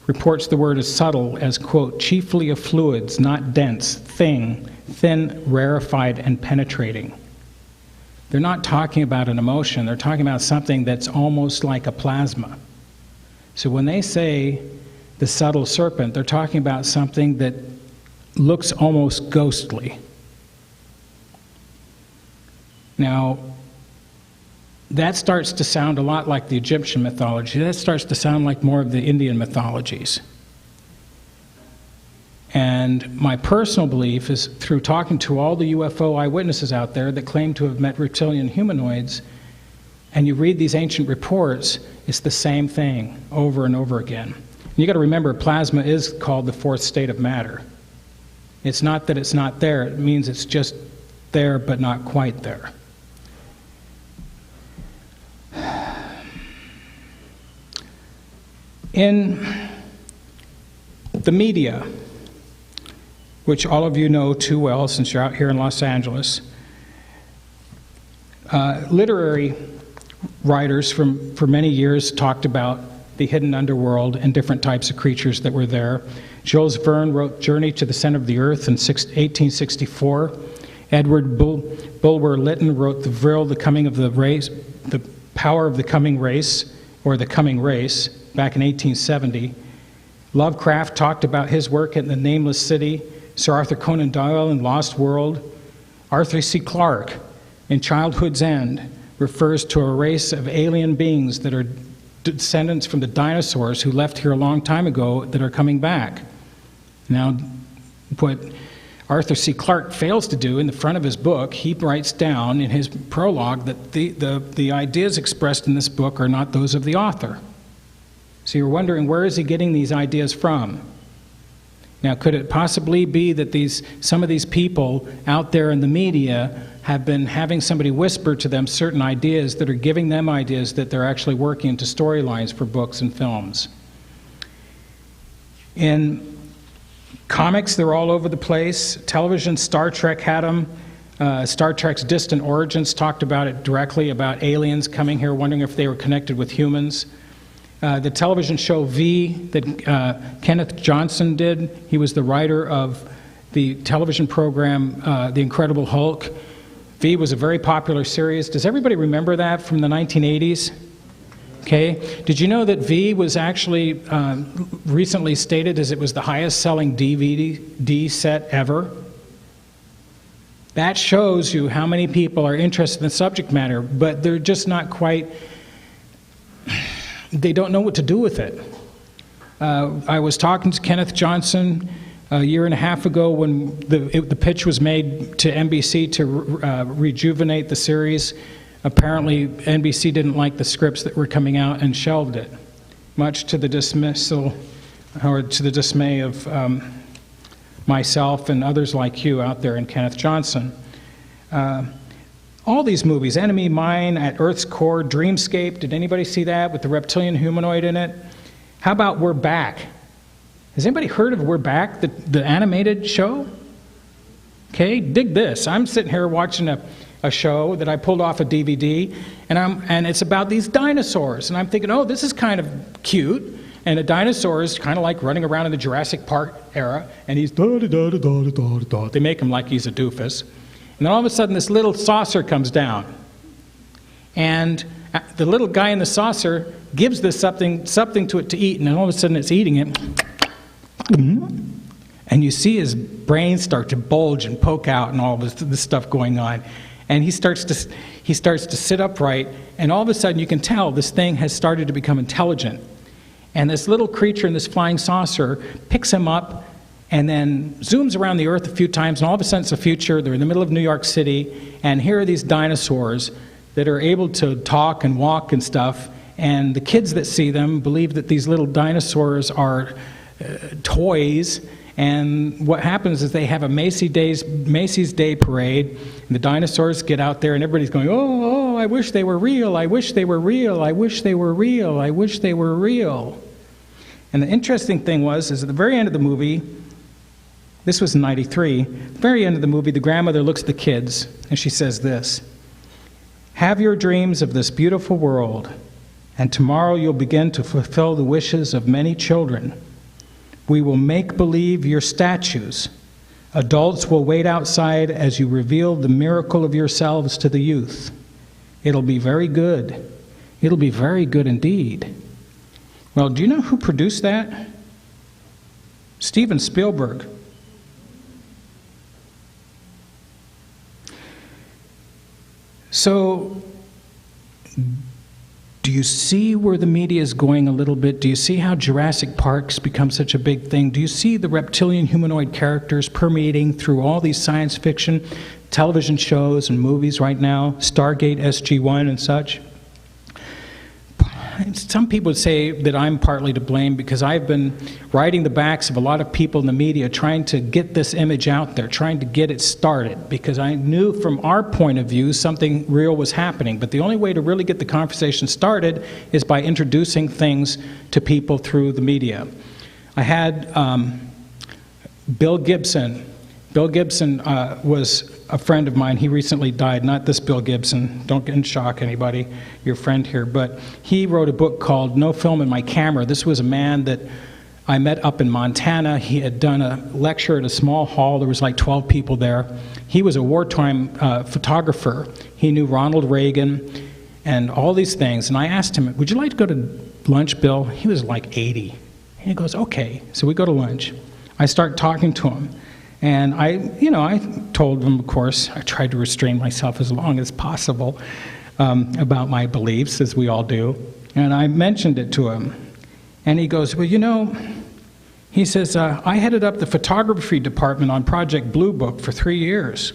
reports the word as subtle as, quote, chiefly of fluids, not dense, thin, rarefied, and penetrating. They're not talking about an emotion. They're talking about something that's almost like a plasma. So when they say the subtle serpent, they're talking about something that looks almost ghostly. Now, that starts to sound a lot like the Egyptian mythology. That starts to sound like more of the Indian mythologies. And my personal belief is, through talking to all the UFO eyewitnesses out there that claim to have met reptilian humanoids, and you read these ancient reports, it's the same thing over and over again. And you got to remember, plasma is called the fourth state of matter. It's not that it's not there, it means it's just there but not quite there. In the media, which all of you know too well since you're out here in Los Angeles, literary writers for many years talked about the hidden underworld and different types of creatures that were there. Jules Verne wrote Journey to the Center of the Earth in 1864. Edward Bulwer Lytton wrote The Vril, the Coming of the Race, The Power of the Coming Race, or The Coming Race, back in 1870. Lovecraft talked about his work in The Nameless City. Sir Arthur Conan Doyle in Lost World. Arthur C. Clarke in Childhood's End refers to a race of alien beings that are descendants from the dinosaurs who left here a long time ago that are coming back. Now, what Arthur C. Clarke fails to do in the front of his book, he writes down in his prologue that the ideas expressed in this book are not those of the author. So you're wondering, where is he getting these ideas from? Now, could it possibly be that some of these people out there in the media have been having somebody whisper to them certain ideas that are giving them ideas that they're actually working into storylines for books and films? In comics, they're all over the place. Television, Star Trek had them. Star Trek's Distant Origins talked about it directly, about aliens coming here, wondering if they were connected with humans. The television show V that Kenneth Johnson did, he was the writer of the television program The Incredible Hulk. V was a very popular series. Does everybody remember that from the 1980s? Okay. Did you know that V was actually recently stated as it was the highest selling DVD set ever? That shows you how many people are interested in the subject matter, but they're just not quite, they don't know what to do with it. I was talking to Kenneth Johnson a year and a half ago when the pitch was made to NBC to rejuvenate the series. Apparently, NBC didn't like the scripts that were coming out and shelved it, much to the dismissal or to the dismay of myself and others like you out there and Kenneth Johnson. All these movies, Enemy Mine, At Earth's Core, Dreamscape, did anybody see that with the reptilian humanoid in it? How about We're Back? Has anybody heard of We're Back, the animated show? Okay, dig this. I'm sitting here watching a show that I pulled off a DVD, and it's about these dinosaurs. And I'm thinking, oh, this is kind of cute. And a dinosaur is kind of like running around in the Jurassic Park era, and he's da-da-da-da-da-da-da. They make him like he's a doofus. And then all of a sudden, this little saucer comes down. And the little guy in the saucer gives this something to it to eat, and then all of a sudden it's eating it. And you see his brain start to bulge and poke out and all this stuff going on. And he starts to sit upright, and all of a sudden you can tell this thing has started to become intelligent. And this little creature in this flying saucer picks him up and then zooms around the earth a few times, and all of a sudden it's the future. They're in the middle of New York City, and here are these dinosaurs that are able to talk and walk and stuff, and the kids that see them believe that these little dinosaurs are toys. And what happens is they have a Macy's Day Parade, and the dinosaurs get out there, and everybody's going, oh, I wish they were real, I wish they were real, I wish they were real, I wish they were real. And the interesting thing is at the very end of the movie, this was in '93, the very end of the movie, the grandmother looks at the kids, and she says this: have your dreams of this beautiful world, and tomorrow you'll begin to fulfill the wishes of many children. We will make believe you're statues. Adults will wait outside as you reveal the miracle of yourselves to the youth. It'll be very good. It'll be very good indeed. Well, do you know who produced that? Steven Spielberg. So, do you see where the media is going a little bit? Do you see how Jurassic Park's become such a big thing? Do you see the reptilian humanoid characters permeating through all these science fiction television shows and movies right now? Stargate SG-1 and such? Some people would say that I'm partly to blame because I've been riding the backs of a lot of people in the media trying to get this image out there, trying to get it started, because I knew from our point of view something real was happening. But the only way to really get the conversation started is by introducing things to people through the media. I had Bill Gibson. Bill Gibson was a friend of mine. He recently died. Not this Bill Gibson. Don't get in shock, anybody, your friend here. But he wrote a book called No Film in My Camera. This was a man that I met up in Montana. He had done a lecture at a small hall. There was like 12 people there. He was a wartime photographer. He knew Ronald Reagan and all these things. And I asked him, would you like to go to lunch, Bill? He was like 80. And he goes, okay. So we go to lunch. I start talking to him. And I told him, of course, I tried to restrain myself as long as possible about my beliefs, as we all do. And I mentioned it to him. And he goes, well, he says, I headed up the photography department on Project Blue Book for 3 years.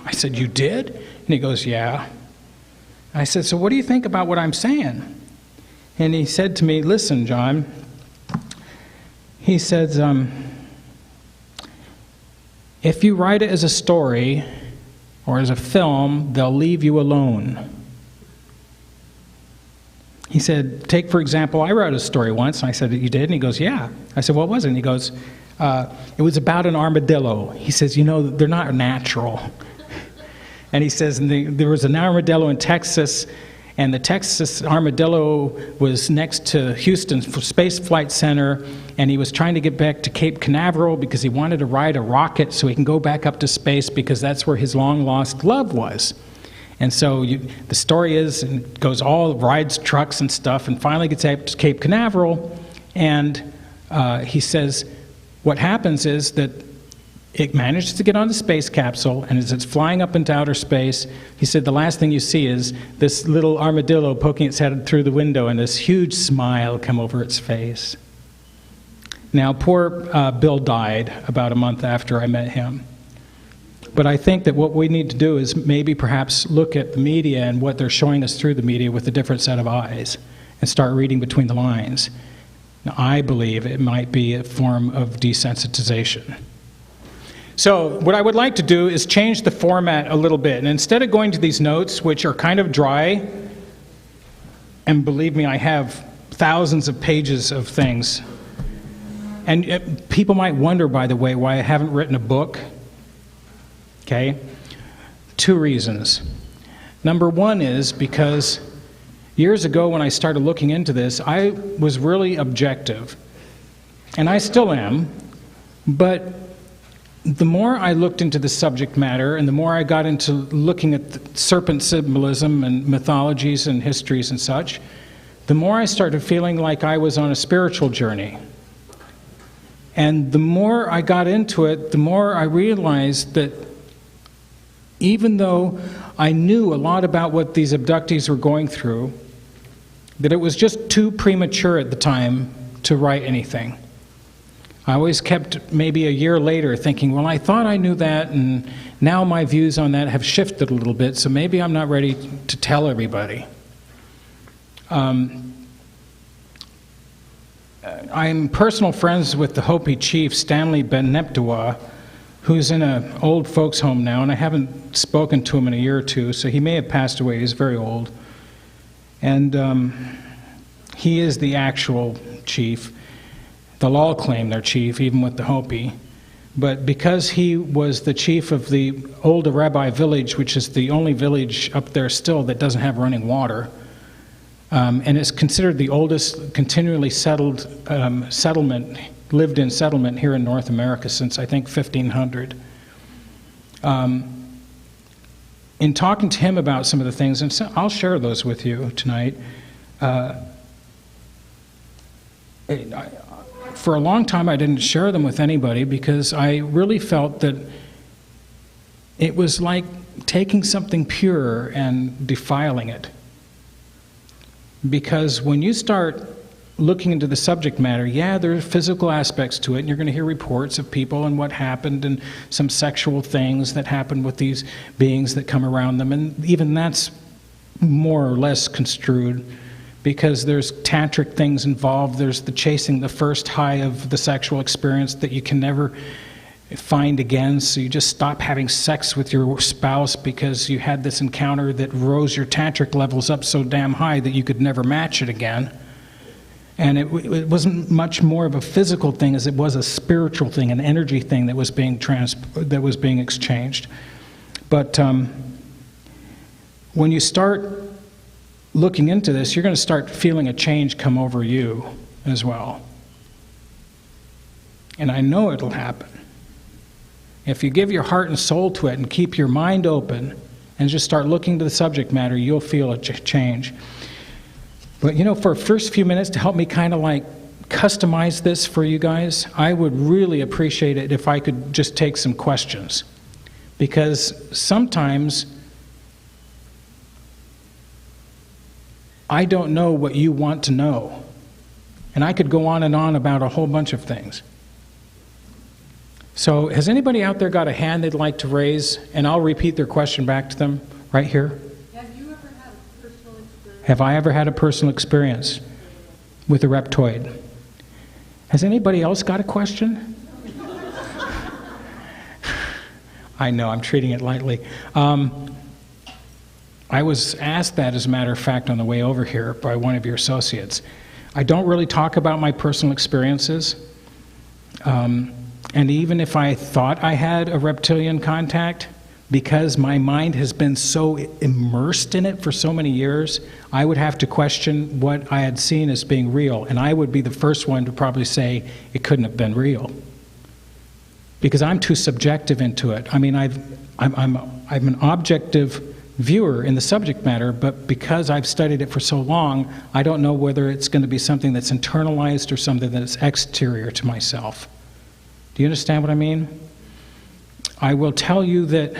I said, you did? And he goes, yeah. I said, so what do you think about what I'm saying? And he said to me, listen, John, he says, if you write it as a story or as a film, they'll leave you alone. He said, take for example, I wrote a story once, and I said, you did? And he goes, yeah. I said, what was it? And he goes, it was about an armadillo. He says, they're not natural. And he says, there was an armadillo in Texas, And the Texas armadillo was next to Houston Space Flight Center, and he was trying to get back to Cape Canaveral because he wanted to ride a rocket so he can go back up to space because that's where his long-lost love was. And so the story is, and it goes all, rides trucks and stuff, and finally gets up to Cape Canaveral, and he says what happens is that it manages to get on the space capsule, and as it's flying up into outer space, he said the last thing you see is this little armadillo poking its head through the window and this huge smile come over its face. Now, poor Bill died about a month after I met him. But I think that what we need to do is maybe perhaps look at the media and what they're showing us through the media with a different set of eyes and start reading between the lines. Now, I believe it might be a form of desensitization. So what I would like to do is change the format a little bit. And instead of going to these notes, which are kind of dry, and believe me, I have thousands of pages of things. And people might wonder, by the way, why I haven't written a book. Okay? 2 reasons. Number 1 is because years ago when I started looking into this, I was really objective. And I still am, but the more I looked into the subject matter and the more I got into looking at the serpent symbolism and mythologies and histories and such, the more I started feeling like I was on a spiritual journey. And the more I got into it, the more I realized that even though I knew a lot about what these abductees were going through, that it was just too premature at the time to write anything. I always kept maybe a year later thinking, well, I thought I knew that, and now my views on that have shifted a little bit, so maybe I'm not ready to tell everybody. I'm personal friends with the Hopi chief, Stanley Ben-Neptua, who's in an old folks home now, and I haven't spoken to him in a year or two, so he may have passed away. He's very old. And he is the actual chief. They'll all claim they're chief, even with the Hopi. But because he was the chief of the old Arabi village, which is the only village up there still that doesn't have running water, and is considered the oldest continually settled lived-in settlement here in North America since, I think, 1500. In talking to him about some of the things, and so I'll share those with you tonight, for a long time I didn't share them with anybody because I really felt that it was like taking something pure and defiling it. Because when you start looking into the subject matter, yeah, there are physical aspects to it, and you're going to hear reports of people and what happened and some sexual things that happen with these beings that come around them, and even that's more or less construed because there's tantric things involved. There's the chasing the first high of the sexual experience that you can never find again, so you just stop having sex with your spouse because you had this encounter that rose your tantric levels up so damn high that you could never match it again. And it wasn't much more of a physical thing as it was a spiritual thing, an energy thing that was being exchanged. But when you start looking into this, you're going to start feeling a change come over you as well. And I know it'll happen. If you give your heart and soul to it and keep your mind open and just start looking to the subject matter, you'll feel a change. But you know, for the first few minutes, to help me kind of like customize this for you guys, I would really appreciate it if I could just take some questions. Because sometimes I don't know what you want to know. And I could go on and on about a whole bunch of things. So has anybody out there got a hand they'd like to raise? And I'll repeat their question back to them right here. Have you ever had a personal experience? Have I ever had a personal experience with a reptoid? Has anybody else got a question? I know, I'm treating it lightly. I was asked that, as a matter of fact, on the way over here by one of your associates. I don't really talk about my personal experiences. And even if I thought I had a reptilian contact, because my mind has been so immersed in it for so many years, I would have to question what I had seen as being real, and I would be the first one to probably say it couldn't have been real, because I'm too subjective into it. I mean, I'm an objective viewer in the subject matter, but because I've studied it for so long, I don't know whether it's going to be something that's internalized or something that's exterior to myself. Do you understand what I mean? I will tell you that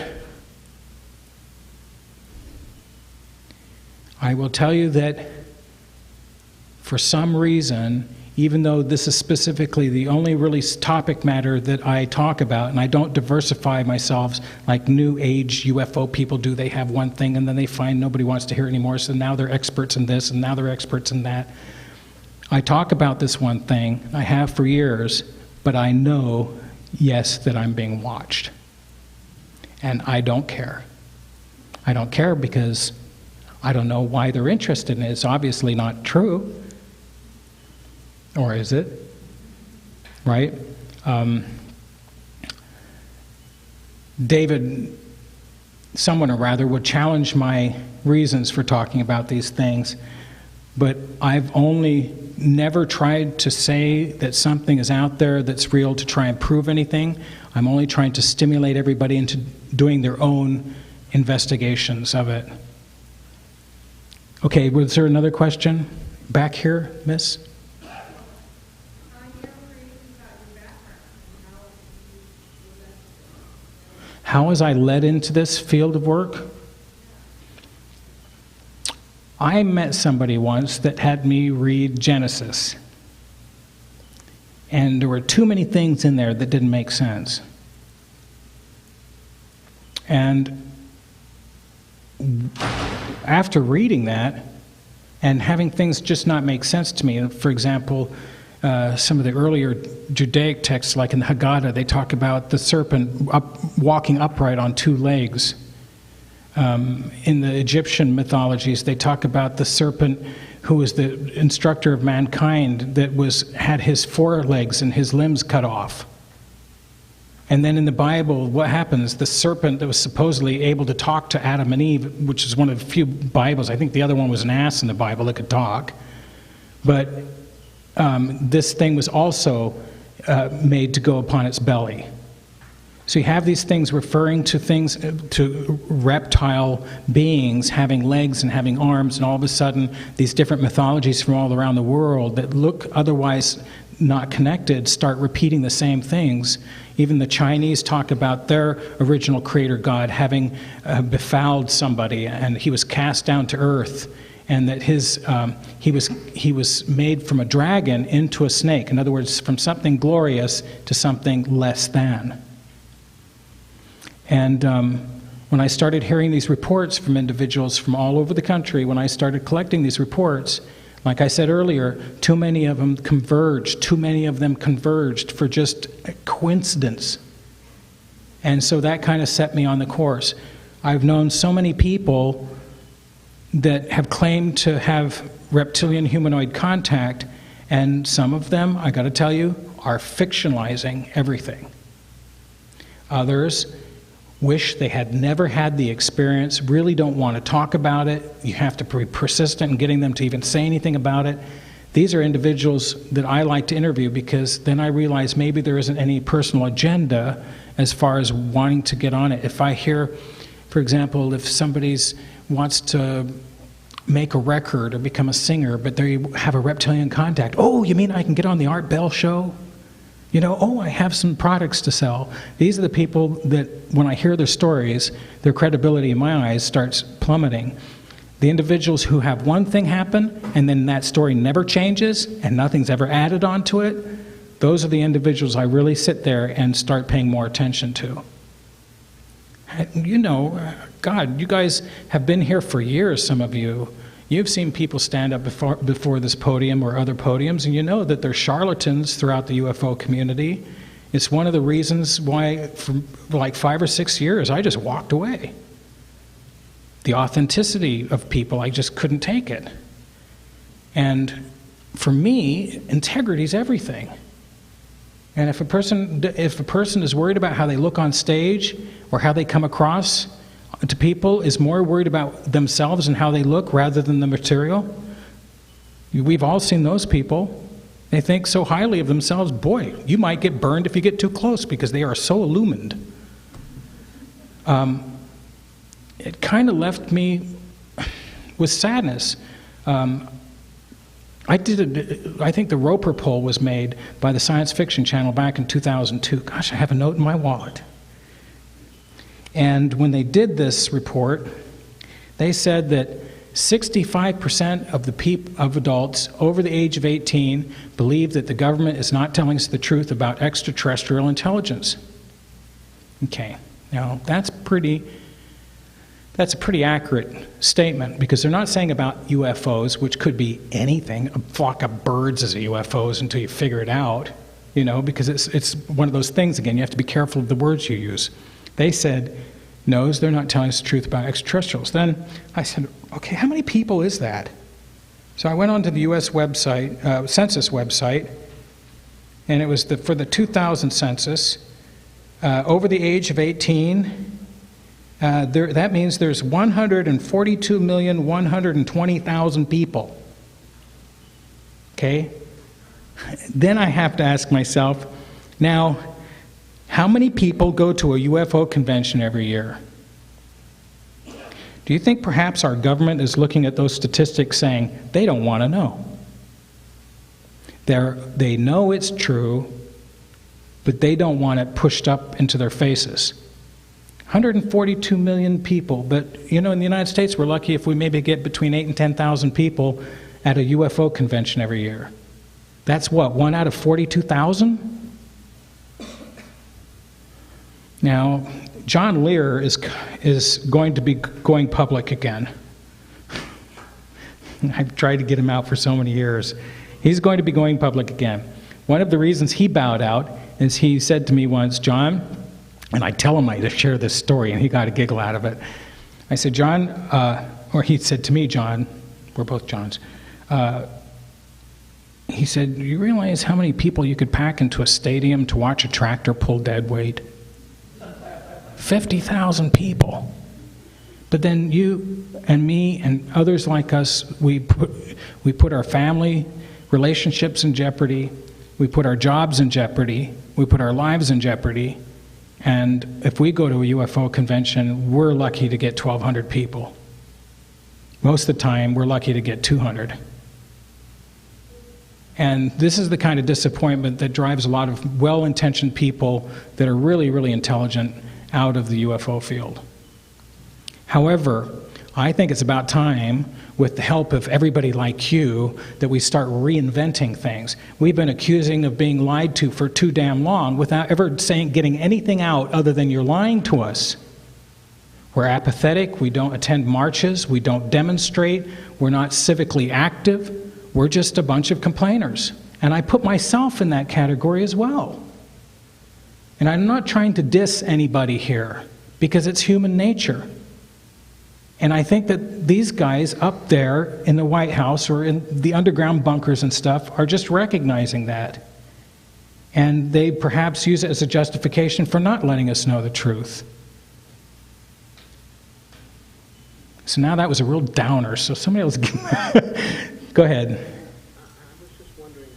for some reason, even though this is specifically the only really topic matter that I talk about, and I don't diversify myself like New Age UFO people do. They have one thing and then they find nobody wants to hear it anymore, so now they're experts in this and now they're experts in that. I talk about this one thing, I have for years, but I know, yes, that I'm being watched. And I don't care. I don't care because I don't know why they're interested in it. It's obviously not true. Or is it? Right? David, someone or rather, would challenge my reasons for talking about these things, but I've only never tried to say that something is out there that's real to try and prove anything. I'm only trying to stimulate everybody into doing their own investigations of it. Okay, was there another question? Back here, miss? How was I led into this field of work? I met somebody once that had me read Genesis. And there were too many things in there that didn't make sense. And after reading that, and having things just not make sense to me, for example, some of the earlier Judaic texts, like in the Haggadah, they talk about the serpent walking upright on two legs. In the Egyptian mythologies, they talk about the serpent who was the instructor of mankind that had his forelegs and his limbs cut off. And then in the Bible, what happens? The serpent that was supposedly able to talk to Adam and Eve, which is one of the few Bibles, I think the other one was an ass in the Bible that could talk. But this thing was also made to go upon its belly. So you have these things referring to things, to reptile beings having legs and having arms, and all of a sudden these different mythologies from all around the world that look otherwise not connected start repeating the same things. Even the Chinese talk about their original creator god having befouled somebody, and he was cast down to earth, and that he was made from a dragon into a snake. In other words, from something glorious to something less than. And when I started hearing these reports from individuals from all over the country, when I started collecting these reports, like I said earlier, too many of them converged for just a coincidence. And so that kind of set me on the course. I've known so many people that have claimed to have reptilian humanoid contact, and some of them, I got to tell you, are fictionalizing everything. Others wish they had never had the experience, really don't want to talk about it. You have to be persistent in getting them to even say anything about it. These are individuals that I like to interview, because then I realize maybe there isn't any personal agenda as far as wanting to get on it. If I hear, for example, if somebody wants to make a record or become a singer, but they have a reptilian contact, oh, you mean I can get on the Art Bell show? You know, oh, I have some products to sell. These are the people that, when I hear their stories, their credibility in my eyes starts plummeting. The individuals who have one thing happen, and then that story never changes, and nothing's ever added onto it, those are the individuals I really sit there and start paying more attention to. You know, God, you guys have been here for years, some of you. You've seen people stand up before this podium or other podiums, and you know that there's charlatans throughout the UFO community. It's one of the reasons why, for like 5 or 6 years, I just walked away. The authenticity of people, I just couldn't take it. And for me, integrity is everything. And if a person is worried about how they look on stage or how they come across to people, is more worried about themselves and how they look rather than the material, we've all seen those people. They think so highly of themselves, boy, you might get burned if you get too close because they are so illumined. It kind of left me with sadness. I think the Roper poll was made by the Science Fiction Channel back in 2002. Gosh, I have a note in my wallet. And when they did this report, they said that 65% of adults over the age of 18 believe that the government is not telling us the truth about extraterrestrial intelligence. Okay, now that's a pretty accurate statement, because they're not saying about UFOs, which could be anything. A flock of birds is a UFOs until you figure it out, because it's one of those things, again, you have to be careful of the words you use. They said, no, they're not telling us the truth about extraterrestrials. Then I said, okay, how many people is that? So I went onto the U.S. website, census website, and it was for the 2000 census. Over the age of 18, that means there's 142,120,000 people. Okay? Then I have to ask myself, now, how many people go to a UFO convention every year? Do you think perhaps our government is looking at those statistics saying they don't want to know? They know it's true, but they don't want it pushed up into their faces. 142 million people, but in the United States we're lucky if we maybe get between 8,000 and 10,000 people at a UFO convention every year. That's what, 1 out of 42,000? Now, John Lear is going to be going public again. I've tried to get him out for so many years. He's going to be going public again. One of the reasons he bowed out is he said to me once, John, and I tell him I to share this story, and he got a giggle out of it. I said, John, or he said to me, John, we're both Johns, he said, do you realize how many people you could pack into a stadium to watch a tractor pull dead weight? 50,000 people. But then you and me and others like us, we put our family relationships in jeopardy, we put our jobs in jeopardy, we put our lives in jeopardy, and if we go to a UFO convention, we're lucky to get 1,200 people. Most of the time, we're lucky to get 200. And this is the kind of disappointment that drives a lot of well-intentioned people that are really, really intelligent out of the UFO field. However, I think it's about time, with the help of everybody like you, that we start reinventing things. We've been accusing of being lied to for too damn long without ever getting anything out other than you're lying to us. We're apathetic, we don't attend marches, we don't demonstrate, we're not civically active, we're just a bunch of complainers. And I put myself in that category as well. And I'm not trying to diss anybody here, because it's human nature. And I think that these guys up there in the White House or in the underground bunkers and stuff are just recognizing that. And they perhaps use it as a justification for not letting us know the truth. So now that was a real downer, so somebody else... Go ahead. I was just wondering,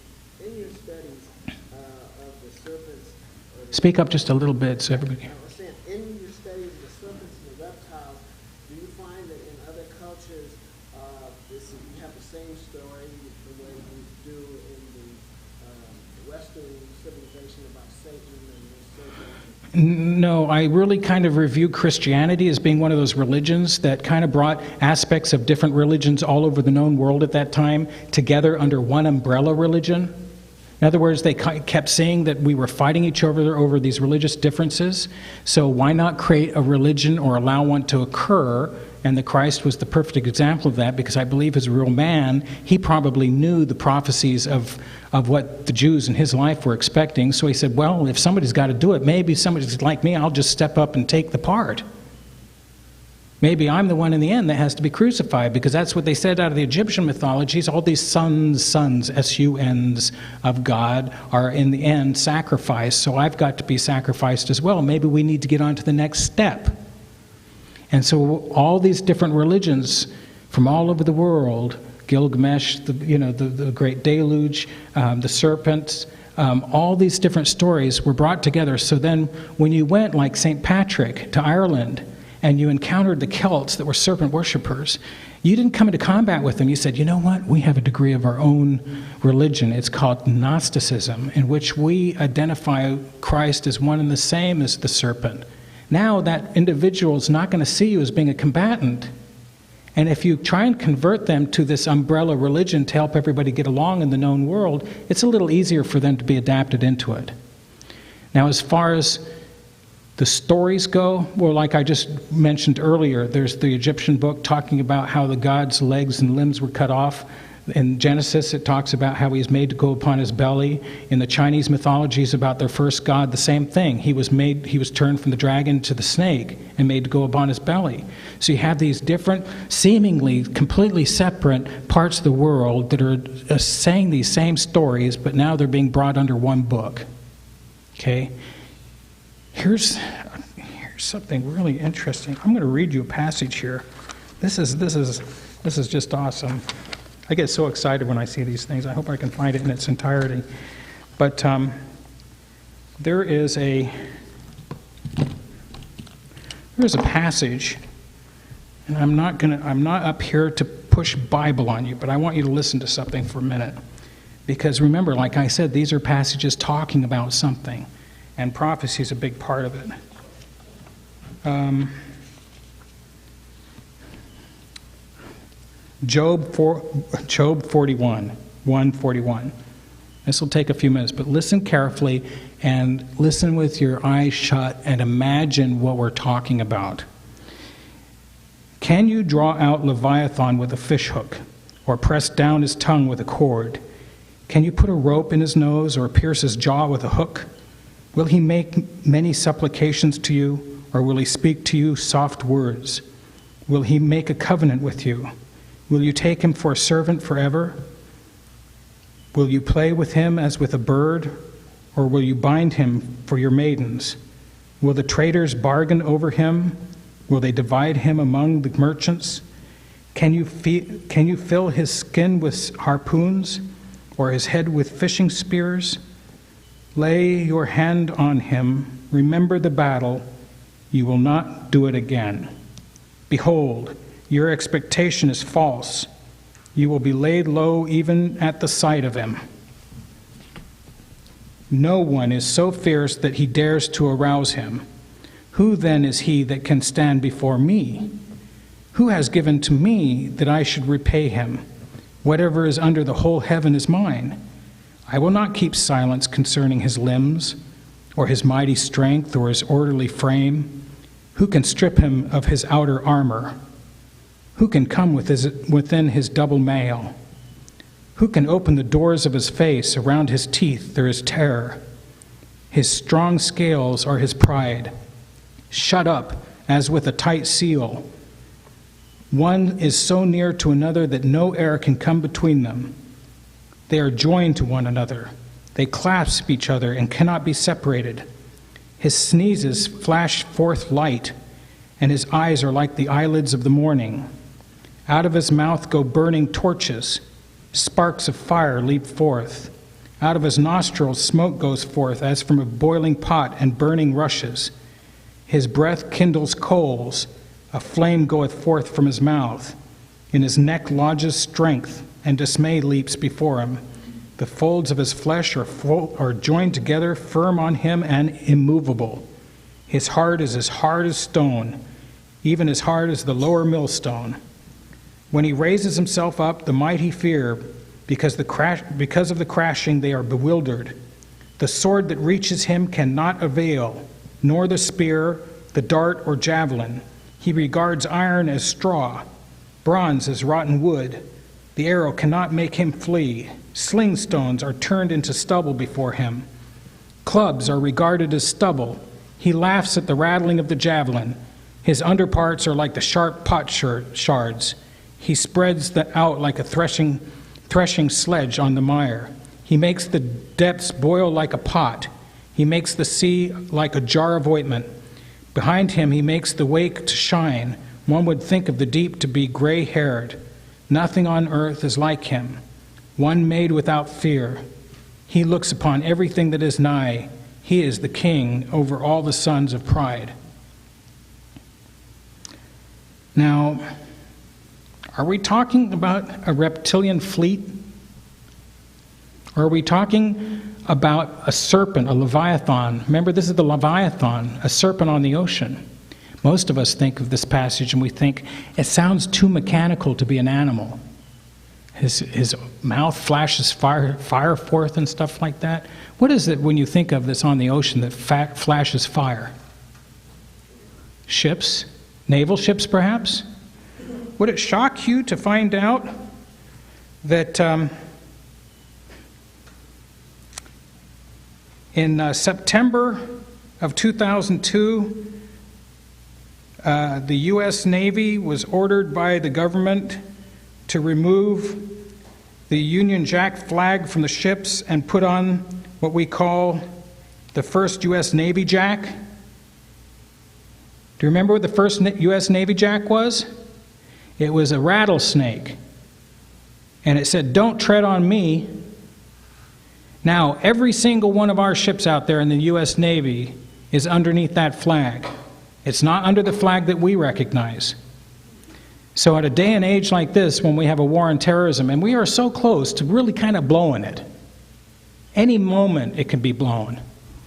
in your studies of the serpents... Speak up just a little bit so everybody... I was saying, in your studies of the serpents and the reptiles, do you find that in other cultures, you have the same story the way you do in the Western civilization about Satan and the serpent? No, I really kind of review Christianity as being one of those religions that kind of brought aspects of different religions all over the known world at that time together under one umbrella religion. In other words, they kept saying that we were fighting each other over these religious differences, so why not create a religion or allow one to occur? And the Christ was the perfect example of that, because I believe as a real man, he probably knew the prophecies of what the Jews in his life were expecting. So he said, well, if somebody's got to do it, maybe somebody's like me, I'll just step up and take the part. Maybe I'm the one in the end that has to be crucified, because that's what they said out of the Egyptian mythologies. All these sons, S-U-Ns, of God are in the end sacrificed, so I've got to be sacrificed as well. Maybe we need to get on to the next step. And so all these different religions from all over the world, Gilgamesh, the Great Deluge, the Serpent, all these different stories were brought together. So then when you went, like St. Patrick, to Ireland, and you encountered the Celts that were serpent worshippers, you didn't come into combat with them. You said, you know what? We have a degree of our own religion. It's called Gnosticism, in which we identify Christ as one and the same as the serpent. Now that individual is not going to see you as being a combatant. And if you try and convert them to this umbrella religion to help everybody get along in the known world, it's a little easier for them to be adapted into it. Now, as far as the stories go, well, like I just mentioned earlier, there's the Egyptian book talking about how the god's legs and limbs were cut off. In Genesis, it talks about how he's made to go upon his belly. In the Chinese mythologies about their first god, the same thing. He was turned from the dragon to the snake and made to go upon his belly. So you have these different, seemingly completely separate parts of the world that are saying these same stories, but now they're being brought under one book. Okay? Here's something really interesting. I'm going to read you a passage here. This is just awesome. I get so excited when I see these things. I hope I can find it in its entirety. But there's a passage, and I'm not up here to push Bible on you, but I want you to listen to something for a minute. Because remember, like I said, these are passages talking about something, and prophecy is a big part of it. Job 41, 141. This will take a few minutes, but listen carefully and listen with your eyes shut and imagine what we're talking about. Can you draw out Leviathan with a fishhook, or press down his tongue with a cord? Can you put a rope in his nose or pierce his jaw with a hook? Will he make many supplications to you, or will he speak to you soft words? Will he make a covenant with you? Will you take him for a servant forever? Will you play with him as with a bird, or will you bind him for your maidens? Will the traders bargain over him? Will they divide him among the merchants? Can you fill his skin with harpoons, or his head with fishing spears? Lay your hand on him, remember the battle, you will not do it again. Behold, your expectation is false. You will be laid low even at the sight of him. No one is so fierce that he dares to arouse him. Who then is he that can stand before me? Who has given to me that I should repay him? Whatever is under the whole heaven is mine. I will not keep silence concerning his limbs, or his mighty strength, or his orderly frame. Who can strip him of his outer armor? Who can come within his double mail? Who can open the doors of his face? Around his teeth there is terror. His strong scales are his pride, shut up as with a tight seal. One is so near to another that no air can come between them. They are joined to one another. They clasp each other and cannot be separated. His sneezes flash forth light, and his eyes are like the eyelids of the morning. Out of his mouth go burning torches. Sparks of fire leap forth. Out of his nostrils smoke goes forth as from a boiling pot and burning rushes. His breath kindles coals. A flame goeth forth from his mouth. In his neck lodges strength, and dismay leaps before him. The folds of his flesh are joined together, firm on him and immovable. His heart is as hard as stone, even as hard as the lower millstone. When he raises himself up, the mighty fear, because of the crashing they are bewildered. The sword that reaches him cannot avail, nor the spear, the dart, or javelin. He regards iron as straw, bronze as rotten wood. The arrow cannot make him flee. Sling stones are turned into stubble before him. Clubs are regarded as stubble. He laughs at the rattling of the javelin. His underparts are like the sharp pot shards. He spreads out like a threshing sledge on the mire. He makes the depths boil like a pot. He makes the sea like a jar of ointment. Behind him he makes the wake to shine. One would think of the deep to be gray-haired. Nothing on earth is like him. One made without fear. He looks upon everything that is nigh. He is the king over all the sons of pride. Now, are we talking about a reptilian fleet? Or are we talking about a serpent, a leviathan? Remember, this is the leviathan, a serpent on the ocean. Most of us think of this passage and we think it sounds too mechanical to be an animal. His mouth flashes fire forth and stuff like that. What is it when you think of this on the ocean that flashes fire? Ships? Naval ships, perhaps? Would it shock you to find out that in September of 2002, the U.S. Navy was ordered by the government to remove the Union Jack flag from the ships and put on what we call the first U.S. Navy Jack? Do you remember what the first U.S. Navy Jack was? It was a rattlesnake. And it said, "Don't tread on me." Now, every single one of our ships out there in the U.S. Navy is underneath that flag. It's not under the flag that we recognize. So at a day and age like this, when we have a war on terrorism, and we are so close to really kind of blowing it, any moment it can be blown.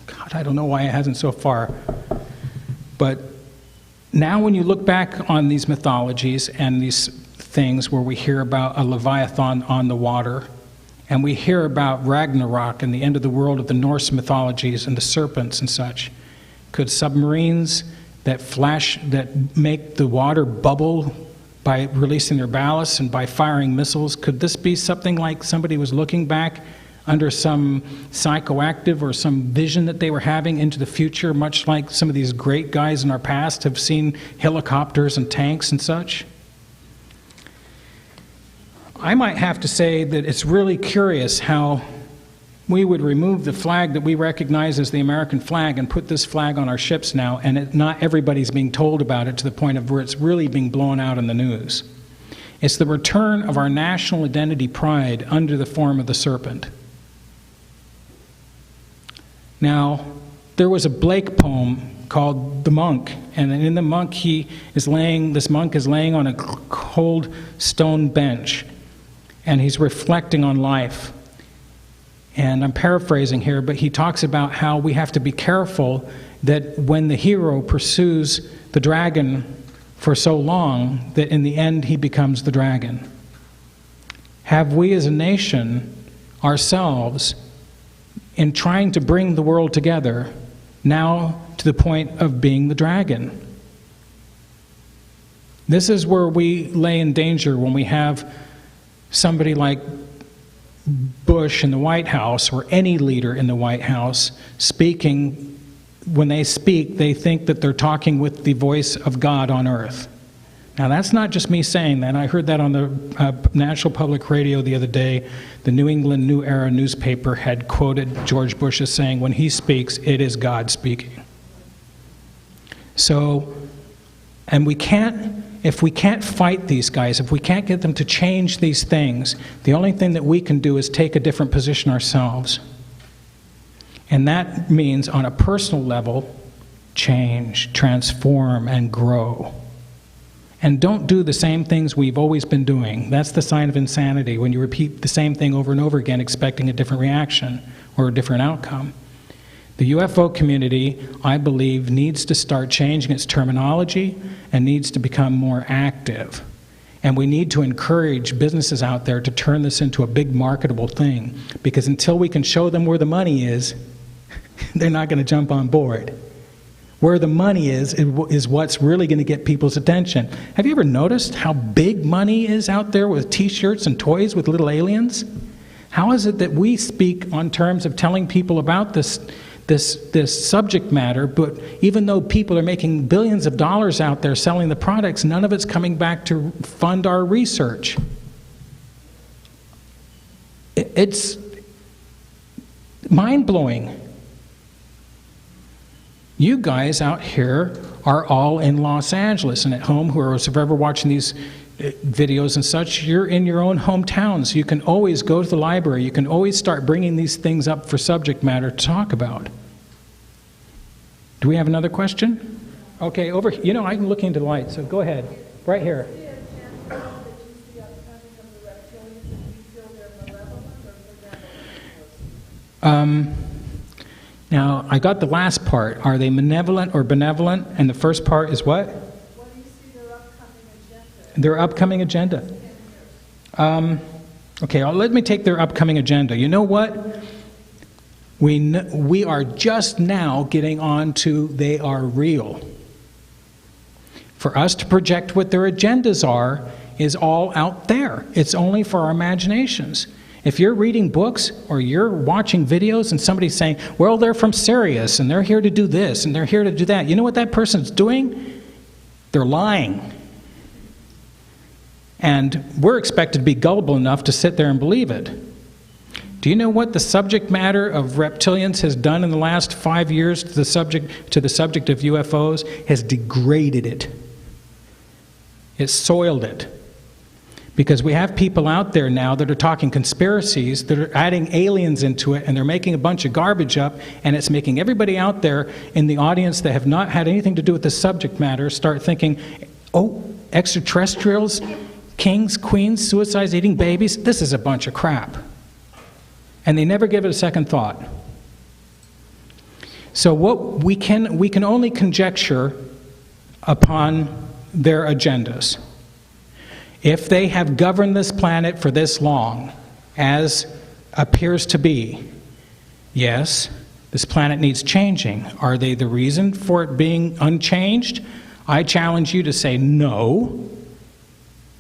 God, I don't know why it hasn't so far. But now when you look back on these mythologies and these things where we hear about a leviathan on the water, and we hear about Ragnarok and the end of the world of the Norse mythologies and the serpents and such, could submarines that make the water bubble by releasing their ballasts and by firing missiles, could this be something like somebody was looking back under some psychoactive or some vision that they were having into the future, much like some of these great guys in our past have seen helicopters and tanks and such? I might have to say that it's really curious how we would remove the flag that we recognize as the American flag and put this flag on our ships now, and not everybody's being told about it to the point of where it's really being blown out in the news. It's the return of our national identity pride under the form of the serpent. Now, there was a Blake poem called The Monk, and in The Monk this monk is laying on a cold stone bench, and he's reflecting on life. And I'm paraphrasing here, but he talks about how we have to be careful that when the hero pursues the dragon for so long, that in the end he becomes the dragon. Have we as a nation, ourselves, in trying to bring the world together, now to the point of being the dragon? This is where we lay in danger when we have somebody like Bush in the White House, or any leader in the White House, speaking. When they speak, they think that they're talking with the voice of God on earth. Now, that's not just me saying that. I heard that on the National Public Radio the other day. The New England New Era newspaper had quoted George Bush as saying, when he speaks, it is God speaking. So, and if we can't fight these guys, if we can't get them to change these things, the only thing that we can do is take a different position ourselves. And that means, on a personal level, change, transform, and grow. And don't do the same things we've always been doing. That's the sign of insanity, when you repeat the same thing over and over again, expecting a different reaction or a different outcome. The UFO community, I believe, needs to start changing its terminology and needs to become more active. And we need to encourage businesses out there to turn this into a big marketable thing, because until we can show them where the money is, they're not going to jump on board. Where the money is what's really going to get people's attention. Have you ever noticed how big money is out there with t-shirts and toys with little aliens? How is it that we speak on terms of telling people about this this subject matter, but even though people are making billions of dollars out there selling the products, none of it's coming back to fund our research. It's mind-blowing. You guys out here are all in Los Angeles and at home, who are ever watching these videos and such, you're in your own hometowns. You can always go to the library. You can always start bringing these things up for subject matter to talk about. Do we have another question? Okay, over here. You know, I can look into the light, so go ahead. Right here. Now, I got the last part. Are they malevolent or benevolent? And the first part is what? What do you see their upcoming agenda? Their upcoming agenda. Okay, let me take their upcoming agenda. You know what? We are just now getting on to they are real. For us to project what their agendas are is all out there. It's only for our imaginations. If you're reading books or you're watching videos and somebody's saying, well, they're from Sirius and they're here to do this and they're here to do that, you know what that person's doing? They're lying. And we're expected to be gullible enough to sit there and believe it. Do you know what the subject matter of reptilians has done in the last 5 years to the subject of UFOs? Has degraded it. It's soiled it. Because we have people out there now that are talking conspiracies, that are adding aliens into it, and they're making a bunch of garbage up, and it's making everybody out there in the audience that have not had anything to do with the subject matter start thinking, oh, extraterrestrials, kings, queens, suicides, eating babies, this is a bunch of crap. And they never give it a second thought. So what we can only conjecture upon their agendas. If they have governed this planet for this long, as appears to be, yes, this planet needs changing. Are they the reason for it being unchanged? I challenge you to say no.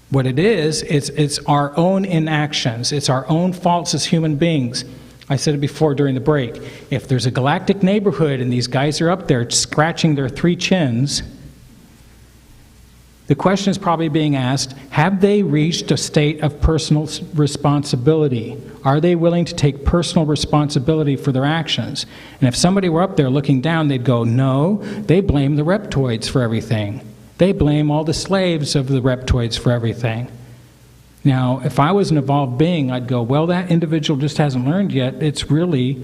What it is, it's our own inactions. It's our own faults as human beings. I said it before during the break. If there's a galactic neighborhood and these guys are up there scratching their 3 chins, the question is probably being asked, have they reached a state of personal responsibility? Are they willing to take personal responsibility for their actions? And if somebody were up there looking down, they'd go, no, they blame the reptoids for everything. They blame all the slaves of the reptoids for everything. Now, if I was an evolved being, I'd go, well, that individual just hasn't learned yet. It's really,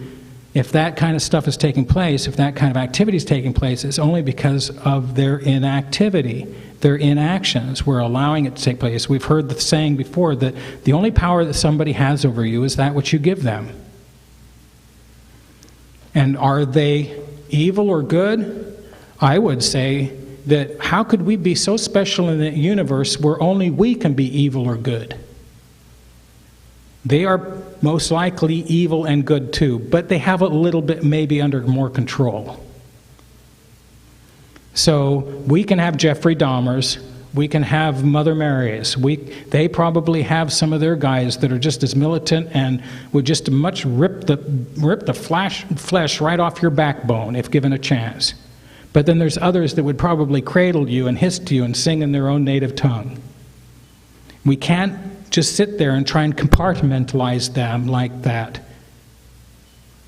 if that kind of stuff is taking place, if that kind of activity is taking place, it's only because of their inactivity. Their inactions. We're allowing it to take place. We've heard the saying before that the only power that somebody has over you is that which you give them. And are they evil or good? I would say that how could we be so special in the universe where only we can be evil or good? They are most likely evil and good too, but they have a little bit maybe under more control. So we can have Jeffrey Dahmers, we can have Mother Marys, they probably have some of their guys that are just as militant and would just much rip the flesh right off your backbone if given a chance. But then there's others that would probably cradle you and hiss to you and sing in their own native tongue. We can't just sit there and try and compartmentalize them like that,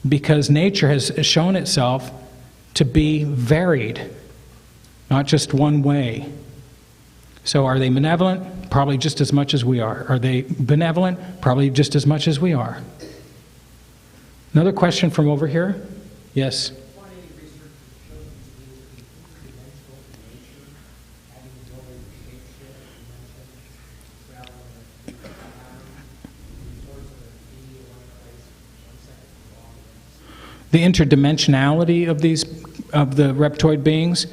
because nature has shown itself to be varied. Not just one way. So are they malevolent? Probably just as much as we are. Are they benevolent? Probably just as much as we are. Another question from over here? Yes? The interdimensionality of the reptoid beings?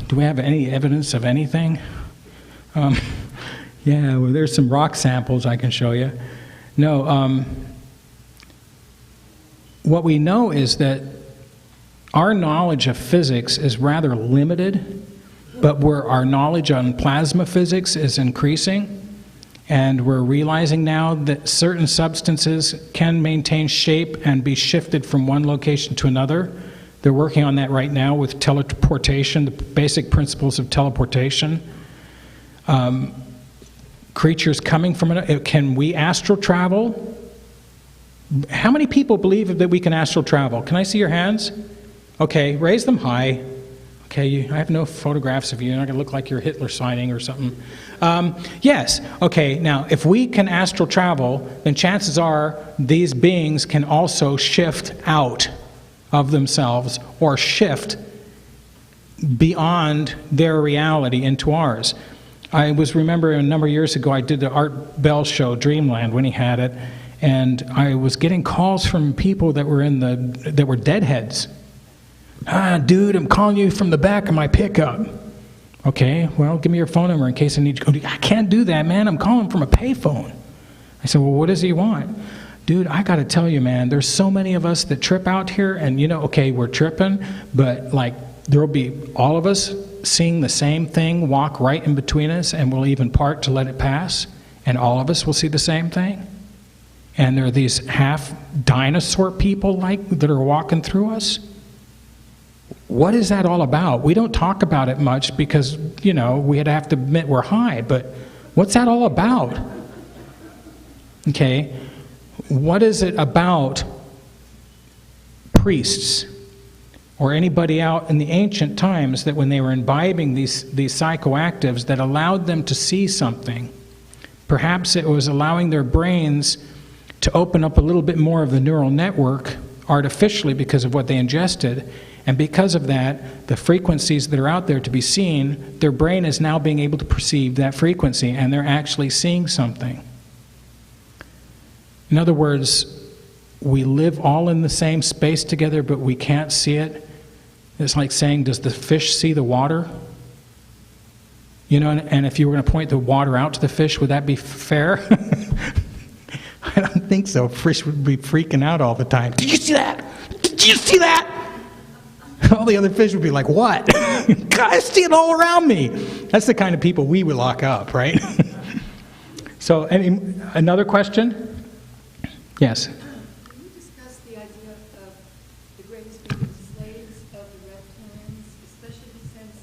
Do we have any evidence of anything? Yeah, well, there's some rock samples I can show you. No, what we know is that our knowledge of physics is rather limited, but where our knowledge on plasma physics is increasing. And we're realizing now that certain substances can maintain shape and be shifted from one location to another. They're working on that right now with teleportation, the basic principles of teleportation. Creatures coming from another. Can we astral travel? How many people believe that we can astral travel? Can I see your hands? Okay, raise them high. Okay, I have no photographs of you. You're not going to look like you're Hitler signing or something. Yes, okay, now if we can astral travel, then chances are these beings can also shift out of themselves or shift beyond their reality into ours. I remember a number of years ago, I did the Art Bell show, Dreamland, when he had it, and I was getting calls from people that were deadheads. Dude, I'm calling you from the back of my pickup. Okay, well, give me your phone number in case I need to go. I can't do that, man. I'm calling from a payphone. I said, well, what does he want? Dude, I got to tell you, man, there's so many of us that trip out here, and okay, we're tripping, but like there will be all of us seeing the same thing walk right in between us, and we'll even part to let it pass, and all of us will see the same thing. And there are these half dinosaur people that are walking through us. What is that all about? We don't talk about it much because, we'd have to admit we're high, but what's that all about? Okay, what is it about priests or anybody out in the ancient times that when they were imbibing these psychoactives that allowed them to see something? Perhaps it was allowing their brains to open up a little bit more of the neural network artificially because of what they ingested. And because of that, the frequencies that are out there to be seen, their brain is now being able to perceive that frequency, and they're actually seeing something. In other words, we live all in the same space together, but we can't see it. It's like saying, does the fish see the water? And if you were going to point the water out to the fish, would that be fair? I don't think so. Fish would be freaking out all the time. Did you see that? Did you see that? All the other fish would be like, what? God, I see it all around me. That's the kind of people we would lock up, right? So, another question? Yes? Can you discuss the idea of the Greys being slaves of the reptilians, especially since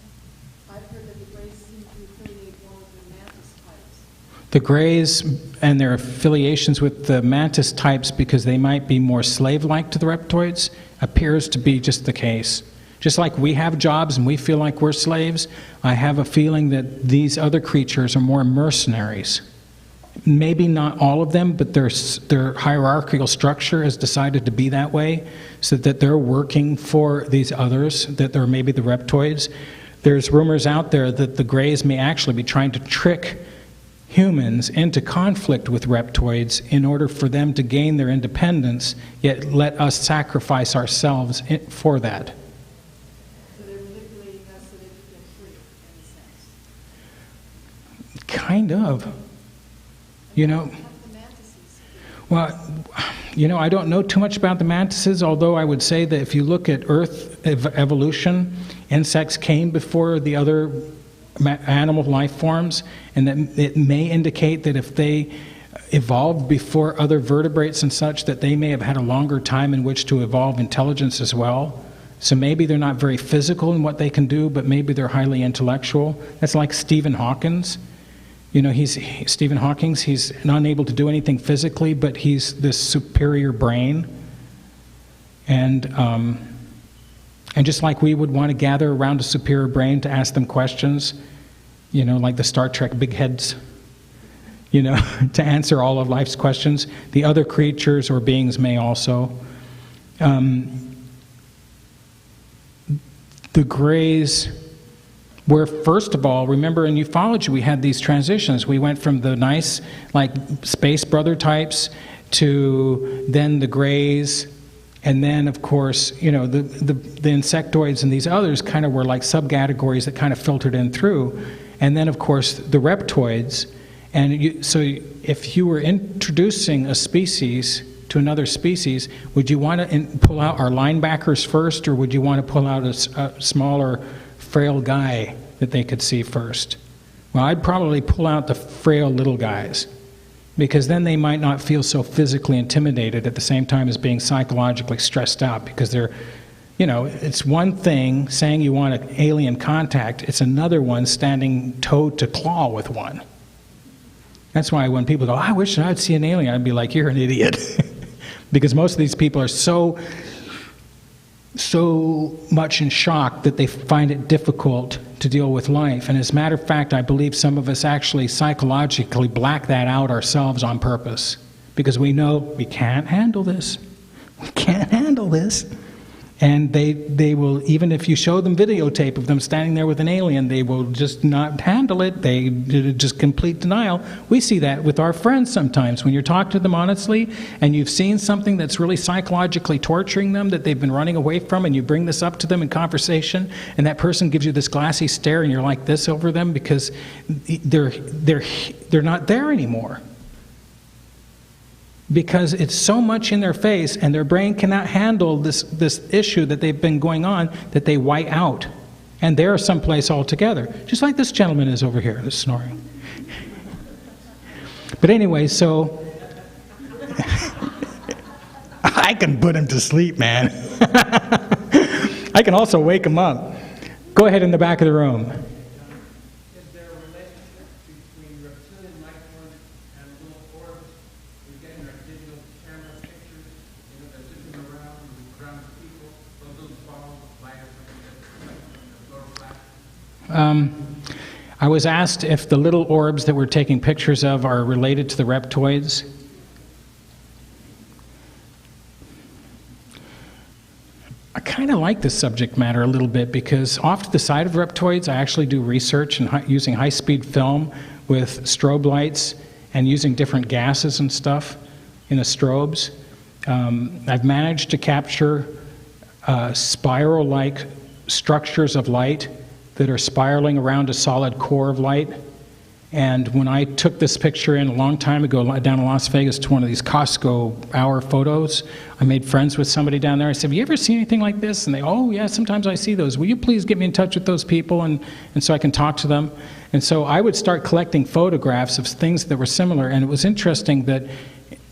I've heard that the Greys seem to affiliate more with the mantis types? The Greys and their affiliations with the mantis types, because they might be more slave-like to the reptoids, appears to be just the case. Just like we have jobs and we feel like we're slaves, I have a feeling that these other creatures are more mercenaries. Maybe not all of them, but their hierarchical structure has decided to be that way, so that they're working for these others, that they're maybe the reptoids. There's rumors out there that the Greys may actually be trying to trick humans into conflict with reptoids in order for them to gain their independence, yet let us sacrifice ourselves for that. So they're manipulating us so they can get free, in a sense. Kind of. How do the mantises feel? Well, I don't know too much about the mantises, although I would say that if you look at Earth evolution, insects came before the other animal life forms, and that it may indicate that if they evolved before other vertebrates and such, that they may have had a longer time in which to evolve intelligence as well. So maybe they're not very physical in what they can do, but maybe they're highly intellectual. That's like Stephen Hawking. Stephen Hawking, he's unable to do anything physically, but he's this superior brain. And just like we would want to gather around a superior brain to ask them questions, like the Star Trek big heads, to answer all of life's questions, the other creatures or beings may also. The Greys were, first of all, remember in ufology we had these transitions. We went from the nice, like, space brother types to then the Greys, and then, of course, the insectoids and these others kind of were like subcategories that kind of filtered in through. And then, of course, the reptoids. And so if you were introducing a species to another species, would you want to pull out our linebackers first, or would you want to pull out a smaller, frail guy that they could see first? Well, I'd probably pull out the frail little guys, because then they might not feel so physically intimidated at the same time as being psychologically stressed out, because they're, you know, it's one thing saying you want an alien contact, it's another one standing toe to claw with one. That's why when people go, I wish I'd see an alien, I'd be like, you're an idiot. Because most of these people are so much in shock that they find it difficult to deal with life. And as a matter of fact, I believe some of us actually psychologically black that out ourselves on purpose, because we know we can't handle this. We can't handle this. And they will, even if you show them videotape of them standing there with an alien, they will just not handle it. They just complete denial. We see that with our friends sometimes. When you're talking to them honestly, and you've seen something that's really psychologically torturing them that they've been running away from, and you bring this up to them in conversation, and that person gives you this glassy stare, and you're like this over them because they're not there anymore. Because it's so much in their face, and their brain cannot handle this issue that they've been going on, that they white out. And they're someplace altogether. Just like this gentleman is over here, that's snoring. But anyway, so I can put him to sleep, man. I can also wake him up. Go ahead in the back of the room. I was asked if the little orbs that we're taking pictures of are related to the reptoids. I kind of like this subject matter a little bit, because off to the side of reptoids, I actually do research and using high-speed film with strobe lights and using different gases and stuff in the strobes. I've managed to capture spiral-like structures of light that are spiraling around a solid core of light. And when I took this picture in a long time ago down in Las Vegas to one of these Costco hour photos, I made friends with somebody down there. I said, have you ever seen anything like this? And they, oh yeah, sometimes I see those. Will you please get me in touch with those people and so I can talk to them? And so I would start collecting photographs of things that were similar. And it was interesting that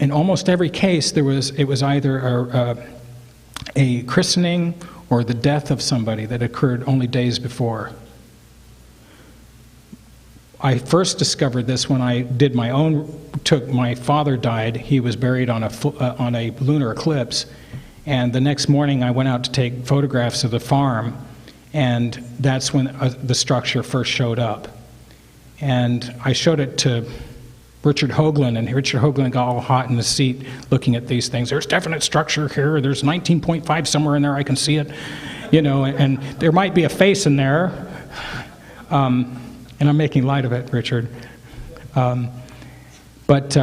in almost every case, it was either a christening or the death of somebody that occurred only days before. I first discovered this when I did my own, my father died, he was buried on a lunar eclipse, and the next morning I went out to take photographs of the farm, and that's when the structure first showed up. And I showed it to Richard Hoagland, and Richard Hoagland got all hot in the seat looking at these things. There's definite structure here. There's 19.5 somewhere in there. I can see it, you know, and there might be a face in there. And I'm making light of it, Richard. But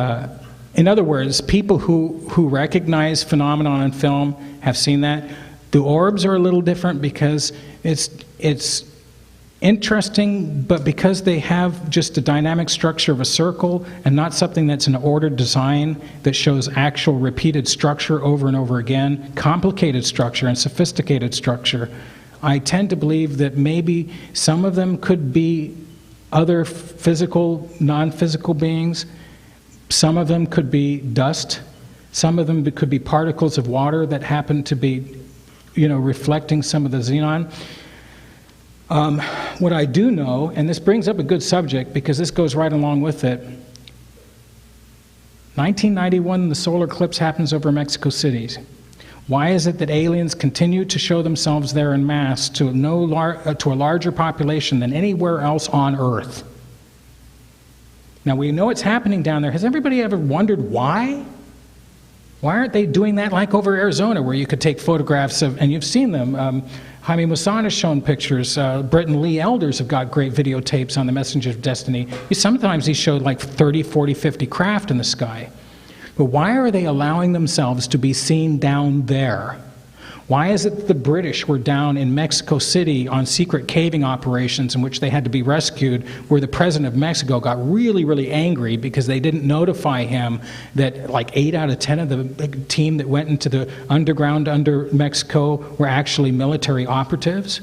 in other words, people who recognize phenomenon in film have seen that. The orbs are a little different because it's interesting, but because they have just a dynamic structure of a circle and not something that's an ordered design that shows actual repeated structure over and over again, complicated structure and sophisticated structure, I tend to believe that maybe some of them could be other physical, non-physical beings. Some of them could be dust. Some of them could be particles of water that happen to be, you know, reflecting some of the xenon. What I do know, and this brings up a good subject because this goes right along with it, 1991, the solar eclipse happens over Mexico City. Why is it that aliens continue to show themselves there en masse to a larger population than anywhere else on Earth? Now, we know it's happening down there. Has everybody ever wondered why? Why aren't they doing that like over Arizona, where you could take photographs of, and you've seen them. Jaime Maussan has shown pictures. Brett and Lee Elders have got great videotapes on the Messenger of Destiny. Sometimes he showed like 30, 40, 50 craft in the sky. But why are they allowing themselves to be seen down there? Why is it that the British were down in Mexico City on secret caving operations in which they had to be rescued, where the president of Mexico got really, really angry because they didn't notify him that like 8 out of 10 of the team that went into the underground under Mexico were actually military operatives?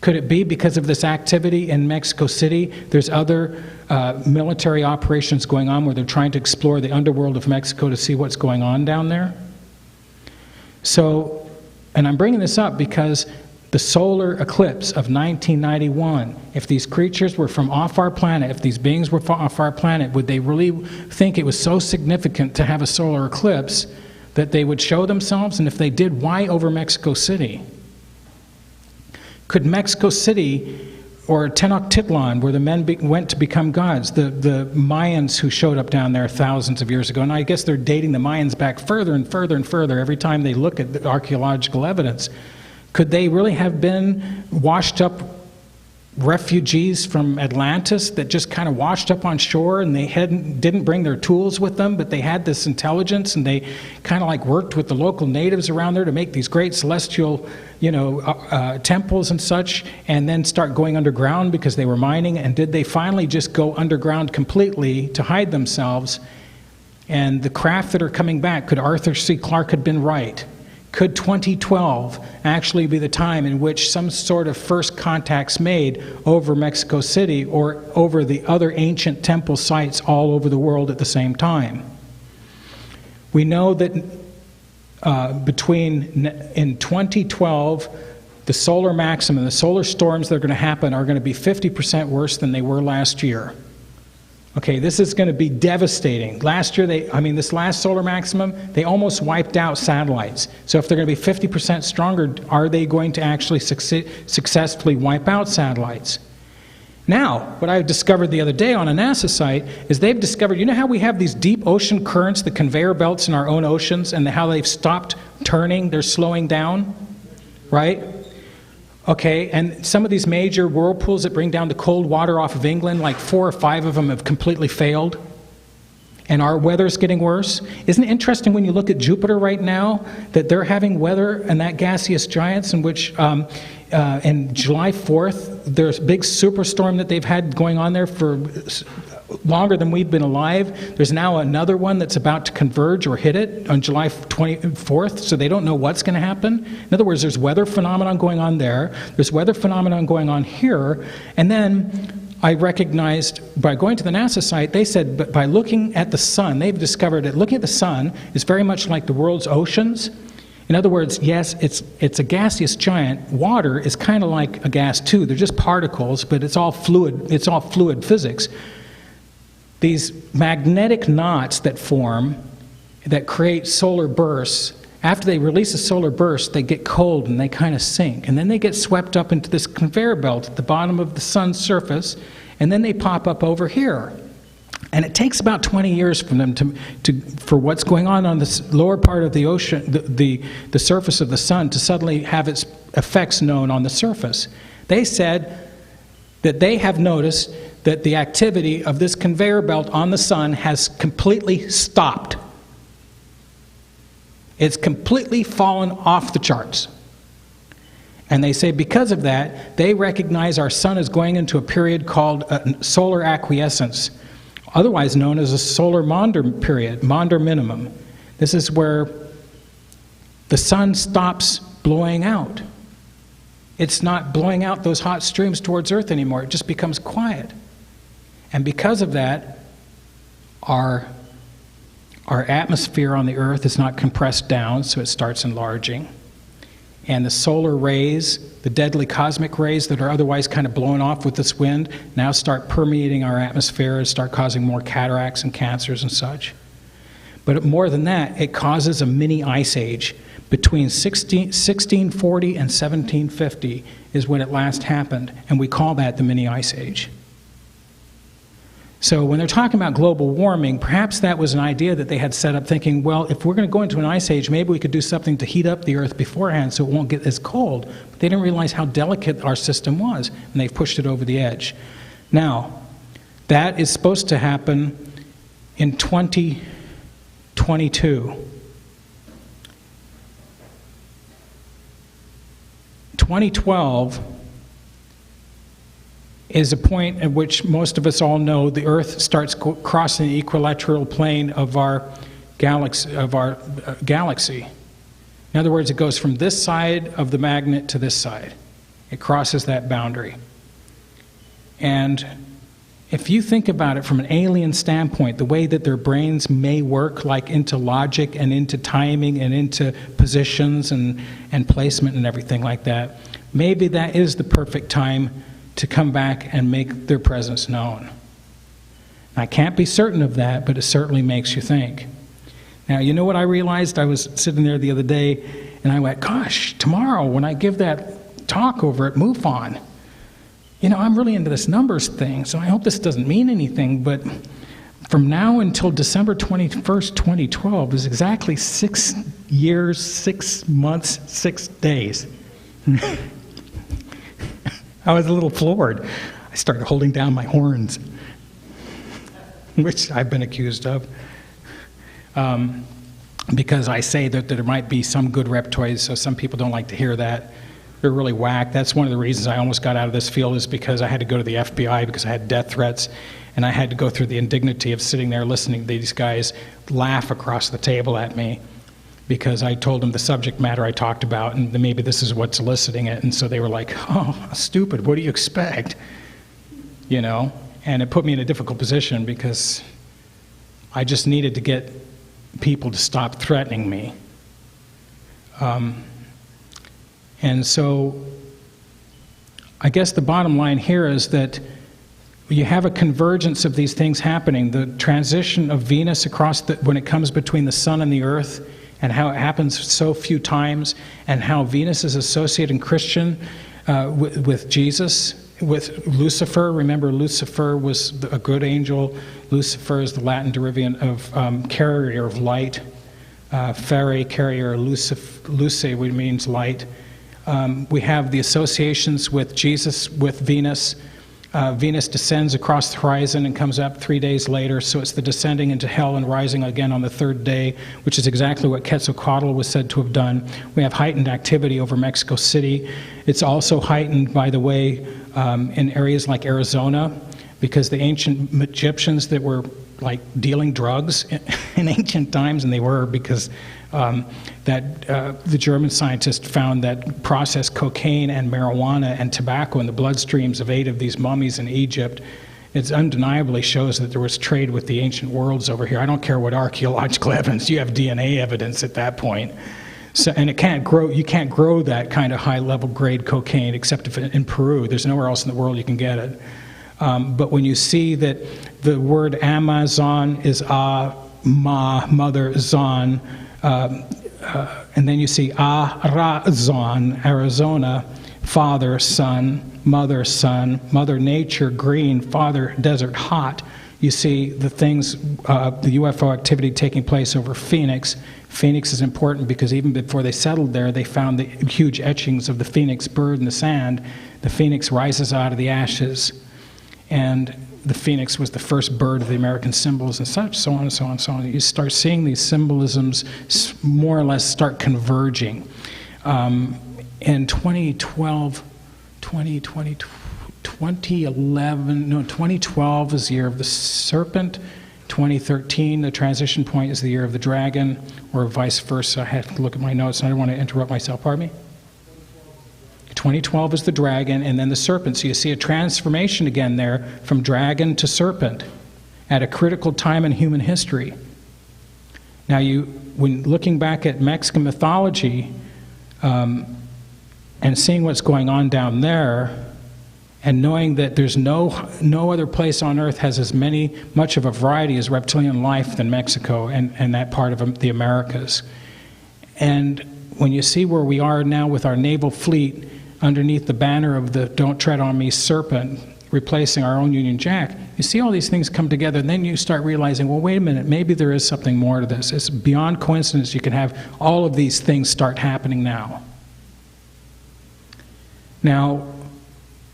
Could it be because of this activity in Mexico City? There's other military operations going on where they're trying to explore the underworld of Mexico to see what's going on down there. So, and I'm bringing this up because the solar eclipse of 1991, if these creatures were from off our planet, if these beings were off our planet, would they really think it was so significant to have a solar eclipse that they would show themselves? And if they did, why over Mexico City? Could Mexico City or Tenochtitlan, where the men went to become gods, the Mayans who showed up down there thousands of years ago, and I guess they're dating the Mayans back further and further and further every time they look at the archaeological evidence, could they really have been washed up refugees from Atlantis that just kind of washed up on shore, and they didn't bring their tools with them, but they had this intelligence, and they kind of like worked with the local natives around there to make these great celestial, temples and such, and then start going underground because they were mining? And did they finally just go underground completely to hide themselves? And the craft that are coming back, could Arthur C. Clarke have been right? Could 2012 actually be the time in which some sort of first contacts made over Mexico City or over the other ancient temple sites all over the world at the same time? We know that in 2012, the solar maximum, the solar storms that are going to happen are going to be 50% worse than they were last year. Okay, this is going to be devastating. Last year, this last solar maximum, they almost wiped out satellites. So if they're going to be 50% stronger, are they going to actually successfully wipe out satellites? Now, what I discovered the other day on a NASA site is they've discovered, you know how we have these deep ocean currents, the conveyor belts in our own oceans, and how they've stopped turning, they're slowing down, right? Okay, and some of these major whirlpools that bring down the cold water off of England, like 4 or 5 of them have completely failed. And our weather's getting worse. Isn't it interesting when you look at Jupiter right now that they're having weather and that gaseous giants in which in July 4th, there's a big superstorm that they've had going on there for longer than we've been alive. There's now another one that's about to converge or hit it on July 24th, so they don't know what's going to happen. In other words, there's weather phenomenon going on there. There's weather phenomenon going on here. And then I recognized, by going to the NASA site, they said, but by looking at the sun, they've discovered that looking at the sun is very much like the world's oceans. In other words, yes, it's a gaseous giant. Water is kind of like a gas too. They're just particles, but it's all fluid. It's all fluid physics. These magnetic knots that form, that create solar bursts, after they release a solar burst, they get cold and they kind of sink. And then they get swept up into this conveyor belt at the bottom of the sun's surface, and then they pop up over here. And it takes about 20 years for them for what's going on this lower part of the ocean, the surface of the sun, to suddenly have its effects known on the surface. They said that they have noticed that the activity of this conveyor belt on the sun has completely stopped. It's completely fallen off the charts. And they say because of that, they recognize our sun is going into a period called solar acquiescence, otherwise known as a solar Maunder period, Maunder minimum. This is where the sun stops blowing out. It's not blowing out those hot streams towards Earth anymore. It just becomes quiet. And because of that, our atmosphere on the Earth is not compressed down, so it starts enlarging. And the solar rays, the deadly cosmic rays that are otherwise kind of blown off with this wind, now start permeating our atmosphere and start causing more cataracts and cancers and such. But more than that, it causes a mini ice age. Between 1640 and 1750 is when it last happened, and we call that the mini ice age. So when they're talking about global warming, perhaps that was an idea that they had set up thinking, well, if we're going to go into an ice age, maybe we could do something to heat up the Earth beforehand so it won't get as cold. But they didn't realize how delicate our system was, and they've pushed it over the edge. Now, that is supposed to happen in 2022. 2012 is a point at which most of us all know the Earth starts crossing the equilateral plane of our galaxy. In other words, it goes from this side of the magnet to this side. It crosses that boundary. And if you think about it from an alien standpoint, the way that their brains may work, like into logic and into timing and into positions and placement and everything like that, maybe that is the perfect time to come back and make their presence known. I can't be certain of that, but it certainly makes you think. Now, you know what I realized? I was sitting there the other day, and I went, gosh, tomorrow when I give that talk over at MUFON, you know, I'm really into this numbers thing, so I hope this doesn't mean anything, but from now until December 21st, 2012 is exactly 6 years, 6 months, 6 days. I was a little floored. I started holding down my horns, which I've been accused of, because I say that there might be some good reptoids, so some people don't like to hear that. They're really whack. That's one of the reasons I almost got out of this field, is because I had to go to the FBI because I had death threats, and I had to go through the indignity of sitting there listening to these guys laugh across the table at me because I told them the subject matter I talked about, and maybe this is what's eliciting it, and so they were like, oh, stupid, what do you expect? You know, and it put me in a difficult position because I just needed to get people to stop threatening me. And so I guess the bottom line here is that you have a convergence of these things happening. The transition of Venus across when it comes between the sun and the earth, and how it happens so few times, and how Venus is associated in Christian with Jesus, with Lucifer. Remember, Lucifer was a good angel. Lucifer is the Latin derivative of carrier of light. Fere, carrier, luce, which means light. We have the associations with Jesus, with Venus. Venus descends across the horizon and comes up 3 days later, so it's the descending into hell and rising again on the third day, which is exactly what Quetzalcoatl was said to have done. We have heightened activity over Mexico City. It's also heightened, by the way, in areas like Arizona, because the ancient Egyptians that were like dealing drugs in ancient times, and they were, because the German scientists found that processed cocaine and marijuana and tobacco in the bloodstreams of 8 of these mummies in Egypt. It undeniably shows that there was trade with the ancient worlds over here. I don't care what archaeological evidence, you have DNA evidence at that point. So, and it can't grow, you can't grow that kind of high-level grade cocaine except if in Peru. There's nowhere else in the world you can get it. But when you see that the word Amazon is mother, zon, and then you see Arazon, Arizona, father, son, mother nature, green, father, desert, hot. You see the things, the UFO activity taking place over Phoenix. Phoenix is important because even before they settled there, they found the huge etchings of the phoenix bird in the sand. The phoenix rises out of the ashes, and the phoenix was the first bird of the American symbols and such, so on and so on and so on. You start seeing these symbolisms more or less start converging. In 2012 is the year of the serpent. 2013, the transition point, is the year of the dragon, or vice versa. I have to look at my notes, and I don't want to interrupt myself. Pardon me? 2012 is the dragon, and then the serpent. So you see a transformation again there from dragon to serpent at a critical time in human history. Now, when looking back at Mexican mythology and seeing what's going on down there, and knowing that there's no other place on Earth has as much of a variety as reptilian life than Mexico and that part of the Americas. And when you see where we are now with our naval fleet underneath the banner of the Don't Tread on Me Serpent, replacing our own Union Jack, you see all these things come together, and then you start realizing, well, wait a minute, maybe there is something more to this. It's beyond coincidence. You can have all of these things start happening now. Now,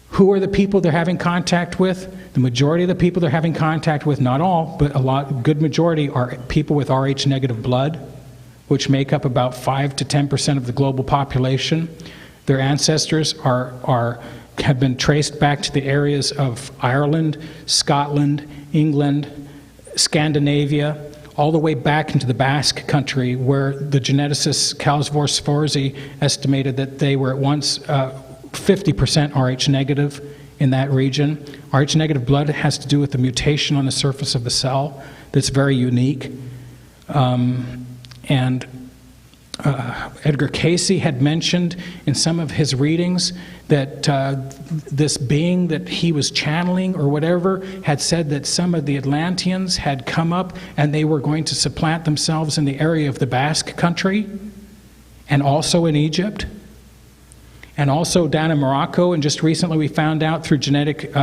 who are the people they're having contact with? The majority of the people they're having contact with, not all, but a good majority, are people with Rh negative blood, which make up about 5 to 10% of the global population. Their ancestors have been traced back to the areas of Ireland, Scotland, England, Scandinavia, all the way back into the Basque country, where the geneticist Carlos Sforzi estimated that they were at once 50% Rh negative in that region. Rh negative blood has to do with the mutation on the surface of the cell that's very unique. And Edgar Casey had mentioned in some of his readings that this being that he was channeling or whatever had said that some of the Atlanteans had come up and they were going to supplant themselves in the area of the Basque country and also in Egypt and also down in Morocco. And just recently we found out through genetic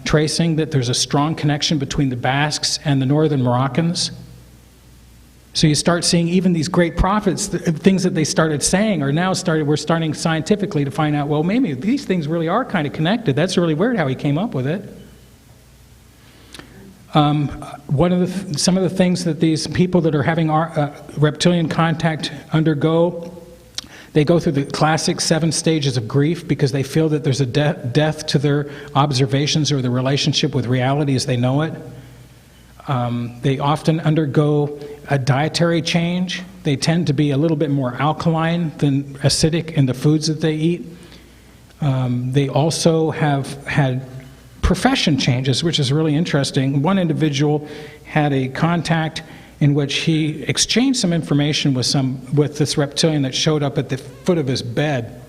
tracing that there's a strong connection between the Basques and the northern Moroccans. So you start seeing even these great prophets, things that they started saying are now we're starting scientifically to find out, well, maybe these things really are kind of connected. That's really weird how he came up with it. Some of the things that these people that are having reptilian contact undergo, they go through the classic 7 stages of grief because they feel that there's a death to their observations or the relationship with reality as they know it. They often undergo a dietary change. They tend to be a little bit more alkaline than acidic in the foods that they eat. They also have had profession changes, which is really interesting. One individual had a contact in which he exchanged some information with this reptilian that showed up at the foot of his bed.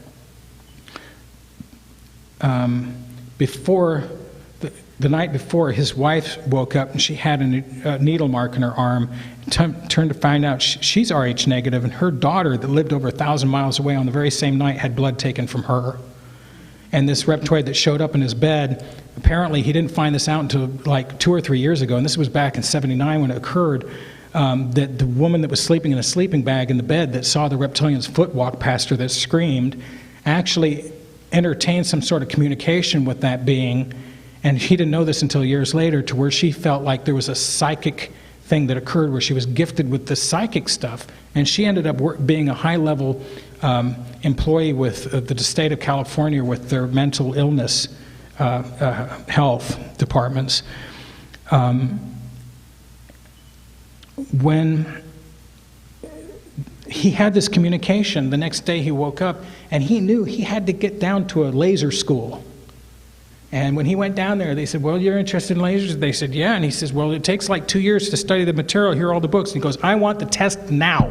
The night before, his wife woke up and she had a needle mark in her arm. Turned to find out she's Rh negative, and her daughter that lived over 1,000 miles away on the very same night had blood taken from her. And this reptoid that showed up in his bed, apparently he didn't find this out until like 2 or 3 years ago, and this was back in '79 when it occurred, that the woman that was sleeping in a sleeping bag in the bed that saw the reptilian's foot walk past her that screamed actually entertained some sort of communication with that being. And she didn't know this until years later, to where she felt like there was a psychic thing that occurred where she was gifted with the psychic stuff. And she ended up being a high-level employee with the state of California with their mental illness health departments. When he had this communication, the next day he woke up and he knew he had to get down to a laser school. And when he went down there, they said, well, you're interested in lasers? They said, yeah. And he says, well, it takes like 2 years to study the material. Here are all the books. And he goes, I want the test now.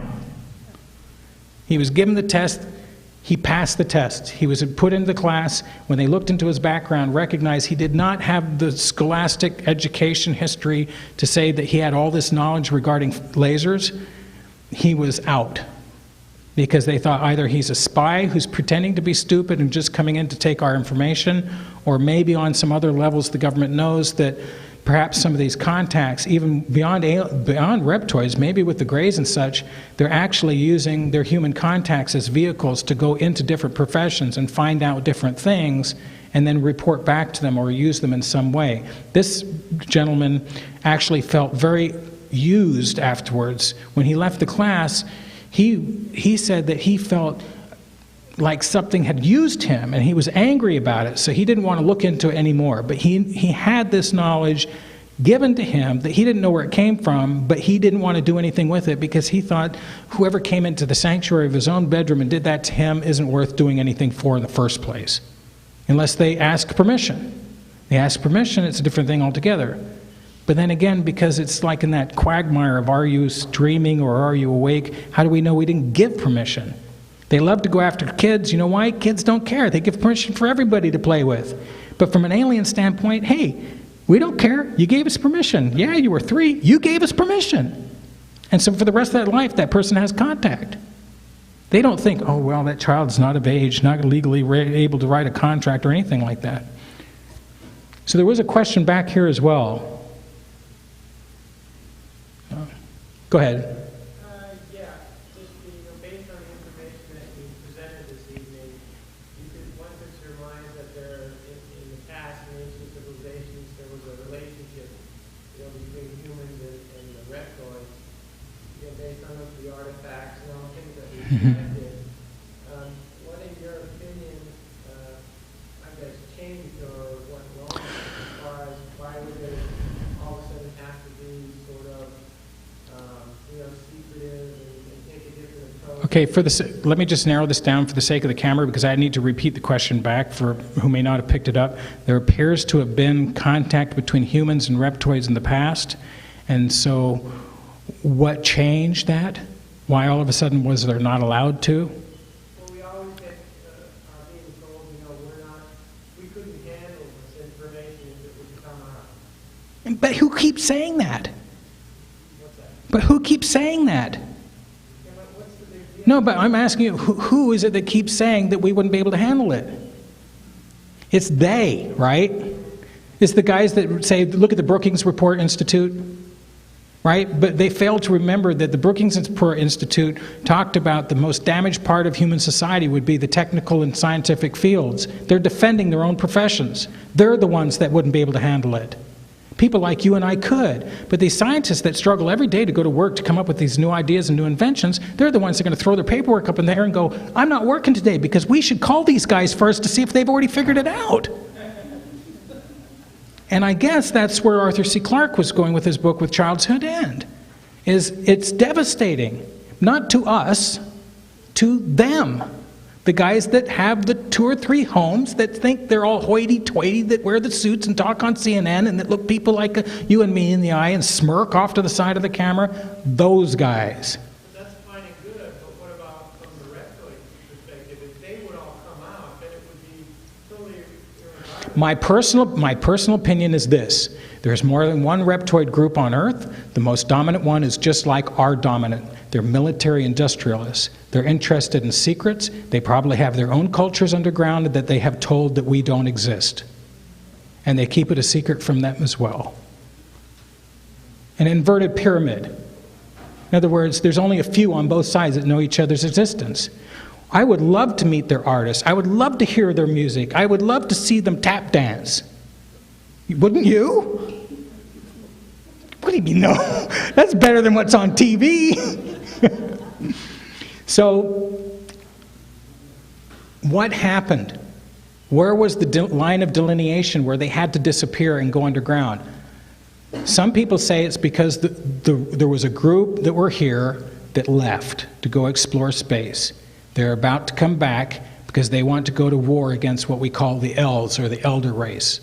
He was given the test. He passed the test. He was put into the class. When they looked into his background, recognized he did not have the scholastic education history to say that he had all this knowledge regarding lasers. He was out. Because they thought either he's a spy who's pretending to be stupid and just coming in to take our information, or maybe on some other levels the government knows that perhaps some of these contacts, even beyond reptoids, maybe with the Greys and such, they're actually using their human contacts as vehicles to go into different professions and find out different things and then report back to them or use them in some way. This gentleman actually felt very used afterwards. When he left the class, he said that he felt like something had used him, and he was angry about it, so he didn't want to look into it anymore. But he had this knowledge given to him that he didn't know where it came from, but he didn't want to do anything with it because he thought whoever came into the sanctuary of his own bedroom and did that to him isn't worth doing anything for in the first place, unless they ask permission. They ask permission, it's a different thing altogether. But then again, because it's like in that quagmire of are you dreaming or are you awake, how do we know we didn't give permission? They love to go after kids. You know why? Kids don't care. They give permission for everybody to play with. But from an alien standpoint, hey, we don't care. You gave us permission. Yeah, you were 3. You gave us permission. And so for the rest of their life, that person has contact. They don't think, oh, well, that child's not of age, not legally able to write a contract or anything like that. So there was a question back here as well. Go ahead. Yeah, just based on the information that you presented this evening, one could surmise that there, in the past, in ancient civilizations, there was a relationship, between humans and the reptoids, based on the artifacts and all the things that we collected. What, in your opinion, I guess, changed or went wrong as far as why would there all of a sudden have to be sort of secretive and take a different approach? Okay, let me just narrow this down for the sake of the camera, because I need to repeat the question back for who may not have picked it up. There appears to have been contact between humans and reptoids in the past, and so what changed that? Why all of a sudden was there not allowed to? Well, we always get, are being told, we couldn't handle this information if it would come out. But who keeps saying that? What's that? But who keeps saying that? Yeah, but what's the big deal? No, but I'm asking you, who is it that keeps saying that we wouldn't be able to handle it? It's they, right? It's the guys that say, look at the Brookings Report Institute, right? But they fail to remember that the Brookings Report Institute talked about the most damaged part of human society would be the technical and scientific fields. They're defending their own professions. They're the ones that wouldn't be able to handle it. People like you and I could. But these scientists that struggle every day to go to work to come up with these new ideas and new inventions, they're the ones that are going to throw their paperwork up in the air and go, I'm not working today because we should call these guys first to see if they've already figured it out. And I guess that's where Arthur C. Clarke was going with his book with Childhood End. It's devastating, not to us, to them. The guys that have the 2 or 3 homes, that think they're all hoity-toity, that wear the suits and talk on CNN and that look people like you and me in the eye and smirk off to the side of the camera, those guys. But that's fine and good, but what about from the reptoid perspective? If they would all come out, then it would be totally irrelevant. My personal opinion is this. There's more than one reptoid group on Earth. The most dominant one is just like our dominant. They're military industrialists. They're interested in secrets. They probably have their own cultures underground that they have told that we don't exist. And they keep it a secret from them as well. An inverted pyramid. In other words, there's only a few on both sides that know each other's existence. I would love to meet their artists. I would love to hear their music. I would love to see them tap dance. Wouldn't you? What do you mean, no? That's better than what's on TV. So, what happened? Where was the line of delineation where they had to disappear and go underground? Some people say it's because there was a group that were here that left to go explore space. They're about to come back because they want to go to war against what we call the Elves, or the Elder race,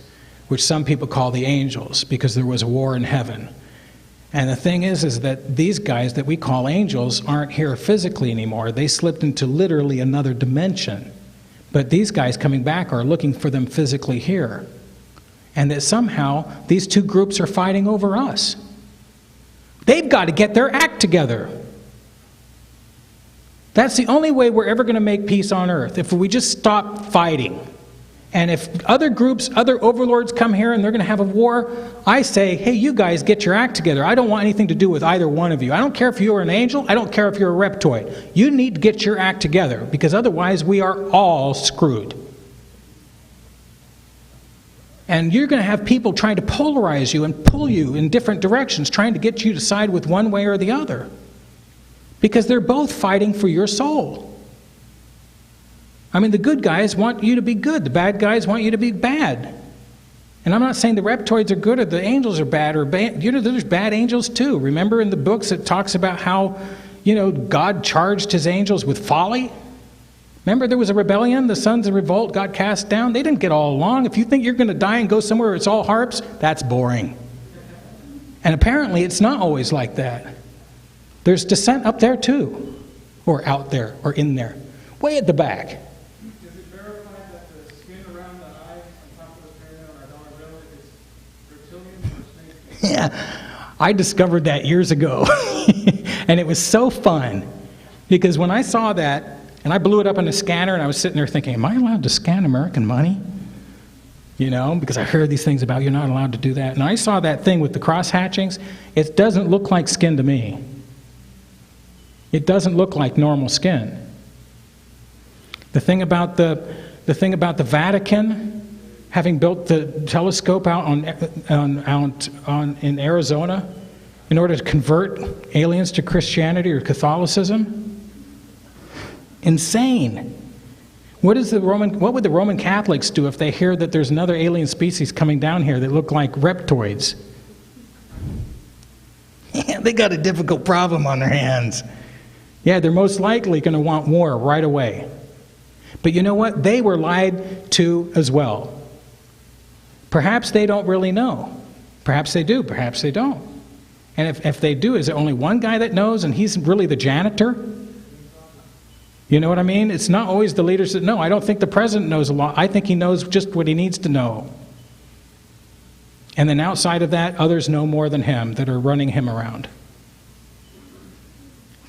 which some people call the angels, because there was a war in heaven. And the thing is that these guys that we call angels aren't here physically anymore. They slipped into literally another dimension. But these guys coming back are looking for them physically here. And that somehow these two groups are fighting over us. They've got to get their act together. That's the only way we're ever going to make peace on Earth, if we just stop fighting. And if other groups, other overlords come here and they're going to have a war, I say, hey, you guys get your act together. I don't want anything to do with either one of you. I don't care if you're an angel. I don't care if you're a reptoid. You need to get your act together, because otherwise we are all screwed. And you're going to have people trying to polarize you and pull you in different directions, trying to get you to side with one way or the other. Because they're both fighting for your soul. I mean, the good guys want you to be good. The bad guys want you to be bad. And I'm not saying the reptoids are good or the angels are bad. There's bad angels too. Remember in the books it talks about how, God charged his angels with folly? Remember there was a rebellion, the sons of revolt got cast down? They didn't get all along. If you think you're going to die and go somewhere where it's all harps, that's boring. And apparently it's not always like that. There's dissent up there too. Or out there, or in there. Way at the back. Yeah, I discovered that years ago, and it was so fun, because when I saw that, and I blew it up in a scanner, and I was sitting there thinking, am I allowed to scan American money? Because I heard these things about you're not allowed to do that, and I saw that thing with the cross-hatchings. It doesn't look like skin to me. It doesn't look like normal skin. The thing about the Vatican, having built the telescope out in Arizona in order to convert aliens to Christianity or Catholicism. Insane. What would the Roman Catholics do if they hear that there's another alien species coming down here that look like reptoids? Yeah, they got a difficult problem on their hands. Yeah, they're most likely going to want war right away. But you know what? They were lied to as well. Perhaps they don't really know. Perhaps they do, perhaps they don't. And if they do, is there only one guy that knows and he's really the janitor? You know what I mean? It's not always the leaders that know. I don't think the president knows a lot. I think he knows just what he needs to know. And then outside of that, others know more than him that are running him around.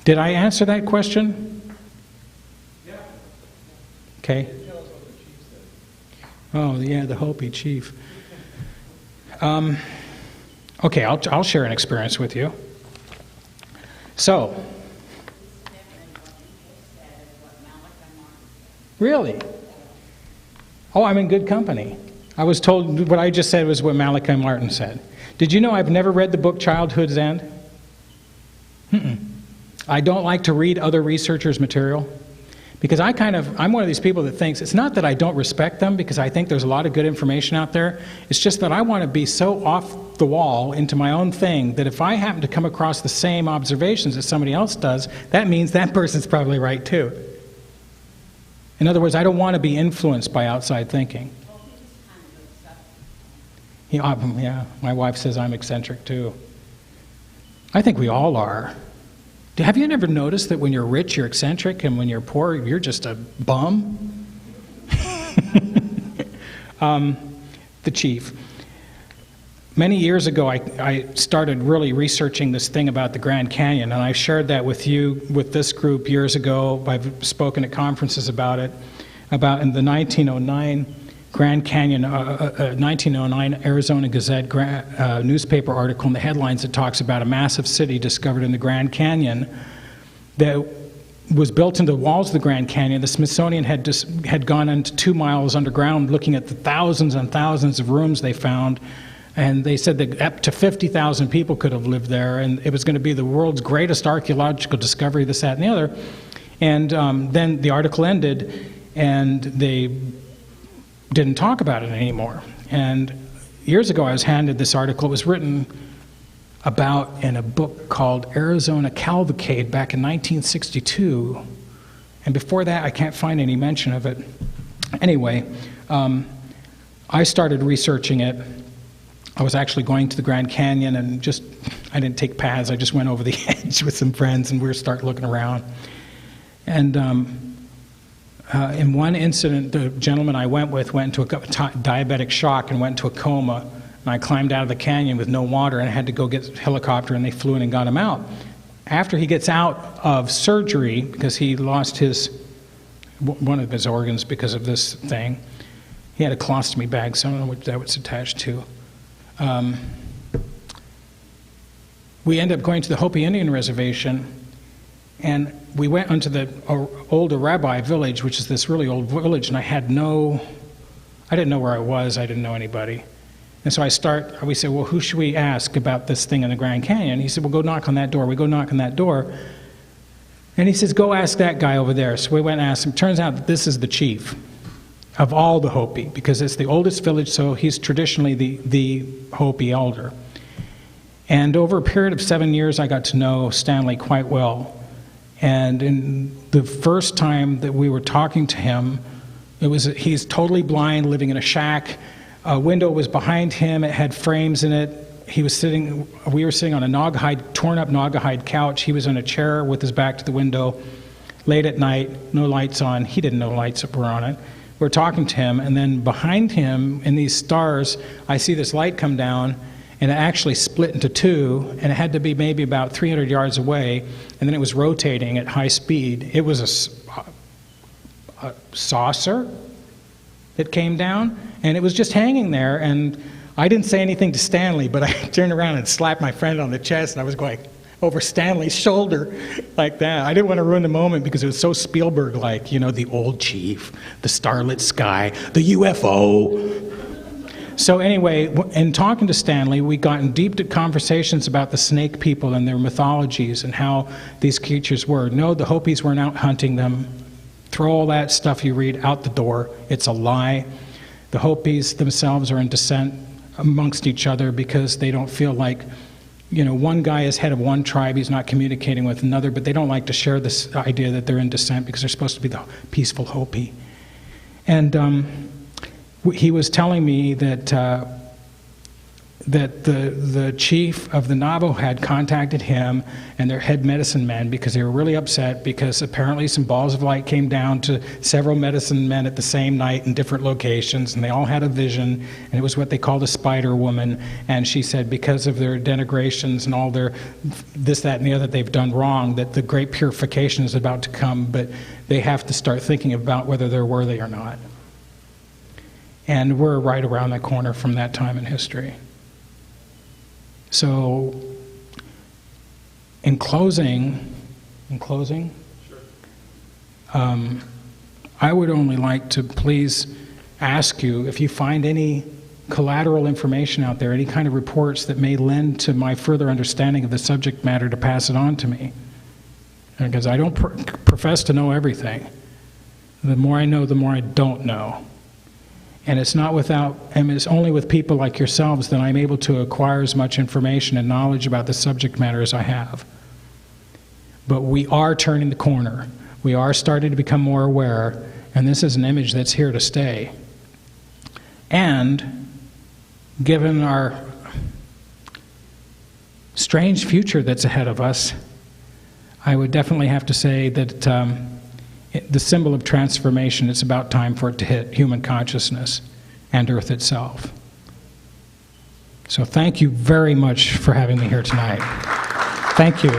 Did I answer that question? Yeah. Okay. Oh, yeah, the Hopi chief. Okay, I'll share an experience with you. So, really? Oh, I'm in good company. I was told what I just said was what Malachi Martin said. Did you know I've never read the book Childhood's End? I don't like to read other researchers' material because I'm one of these people that thinks it's not that I don't respect them because I think there's a lot of good information out there. It's just that I want to be so off the wall into my own thing that if I happen to come across the same observations that somebody else does, that means that person's probably right too. In other words, I don't want to be influenced by outside thinking. Yeah, my wife says I'm eccentric too. I think we all are. Have you never noticed that when you're rich, you're eccentric, and when you're poor, you're just a bum? The chief. Many years ago, I started really researching this thing about the Grand Canyon, and I shared that with you, with this group years ago. I've spoken at conferences about it, about in the 1909 Grand Canyon, 1909 Arizona Gazette newspaper article in the headlines that talks about a massive city discovered in the Grand Canyon that was built into the walls of the Grand Canyon. The Smithsonian had gone into 2 miles underground looking at the thousands and thousands of rooms they found, and they said that up to 50,000 people could have lived there, and it was going to be the world's greatest archaeological discovery, this, that, and the other. And then the article ended, and they didn't talk about it anymore. And years ago I was handed this article. It was written about in a book called Arizona Cavalcade back in 1962. And before that I can't find any mention of it. Anyway, I started researching it. I was actually going to the Grand Canyon and I didn't take paths. I just went over the edge with some friends and we were starting looking around. And in one incident, the gentleman I went with went into a diabetic shock and went into a coma. And I climbed out of the canyon with no water and I had to go get a helicopter, and they flew in and got him out. After he gets out of surgery, because he lost one of his organs because of this thing, he had a colostomy bag, so I don't know what that was attached to. We ended up going to the Hopi Indian Reservation, and we went onto the old Arabi village, which is this really old village, and I didn't know where I was, I didn't know anybody. And so we said, well, who should we ask about this thing in the Grand Canyon? He said, well, go knock on that door. We go knock on that door, and he says, go ask that guy over there. So we went and asked him. Turns out that this is the chief of all the Hopi, because it's the oldest village, so he's traditionally the Hopi elder. And over a period of 7 years, I got to know Stanley quite well. And in the first time that we were talking to him, he's totally blind, living in a shack. A window was behind him, it had frames in it. We were sitting on a torn up Naugahyde couch. He was in a chair with his back to the window, late at night, no lights on. He didn't know lights were on it. We're talking to him, and then behind him, in these stars, I see this light come down, and it actually split into two, and it had to be maybe about 300 yards away, and then it was rotating at high speed. It was a saucer that came down, and it was just hanging there, and I didn't say anything to Stanley, but I turned around and slapped my friend on the chest, and I was going over Stanley's shoulder like that. I didn't want to ruin the moment because it was so Spielberg-like, the old chief, the starlit sky, the UFO. So anyway, in talking to Stanley, we got in deep conversations about the snake people and their mythologies and how these creatures were. No, the Hopis weren't out hunting them. Throw all that stuff you read out the door. It's a lie. The Hopis themselves are in dissent amongst each other because they don't feel like one guy is head of one tribe, he's not communicating with another, but they don't like to share this idea that they're in descent because they're supposed to be the peaceful Hopi. And he was telling me that the chief of the Navajo had contacted him and their head medicine men because they were really upset because apparently some balls of light came down to several medicine men at the same night in different locations, and they all had a vision, and it was what they called a spider woman. And she said because of their denigrations and all their this, that, and the other they've done wrong, that the great purification is about to come, but they have to start thinking about whether they're worthy or not. And we're right around the corner from that time in history. So, in closing, I would only like to please ask you if you find any collateral information out there, any kind of reports that may lend to my further understanding of the subject matter, to pass it on to me. Because I don't profess to know everything. The more I know, the more I don't know. And it's only with people like yourselves that I'm able to acquire as much information and knowledge about the subject matter as I have. But we are turning the corner. We are starting to become more aware, and this is an image that's here to stay. And given our strange future that's ahead of us, I would definitely have to say that the symbol of transformation, it's about time for it to hit human consciousness and Earth itself. So thank you very much for having me here tonight. Thank you.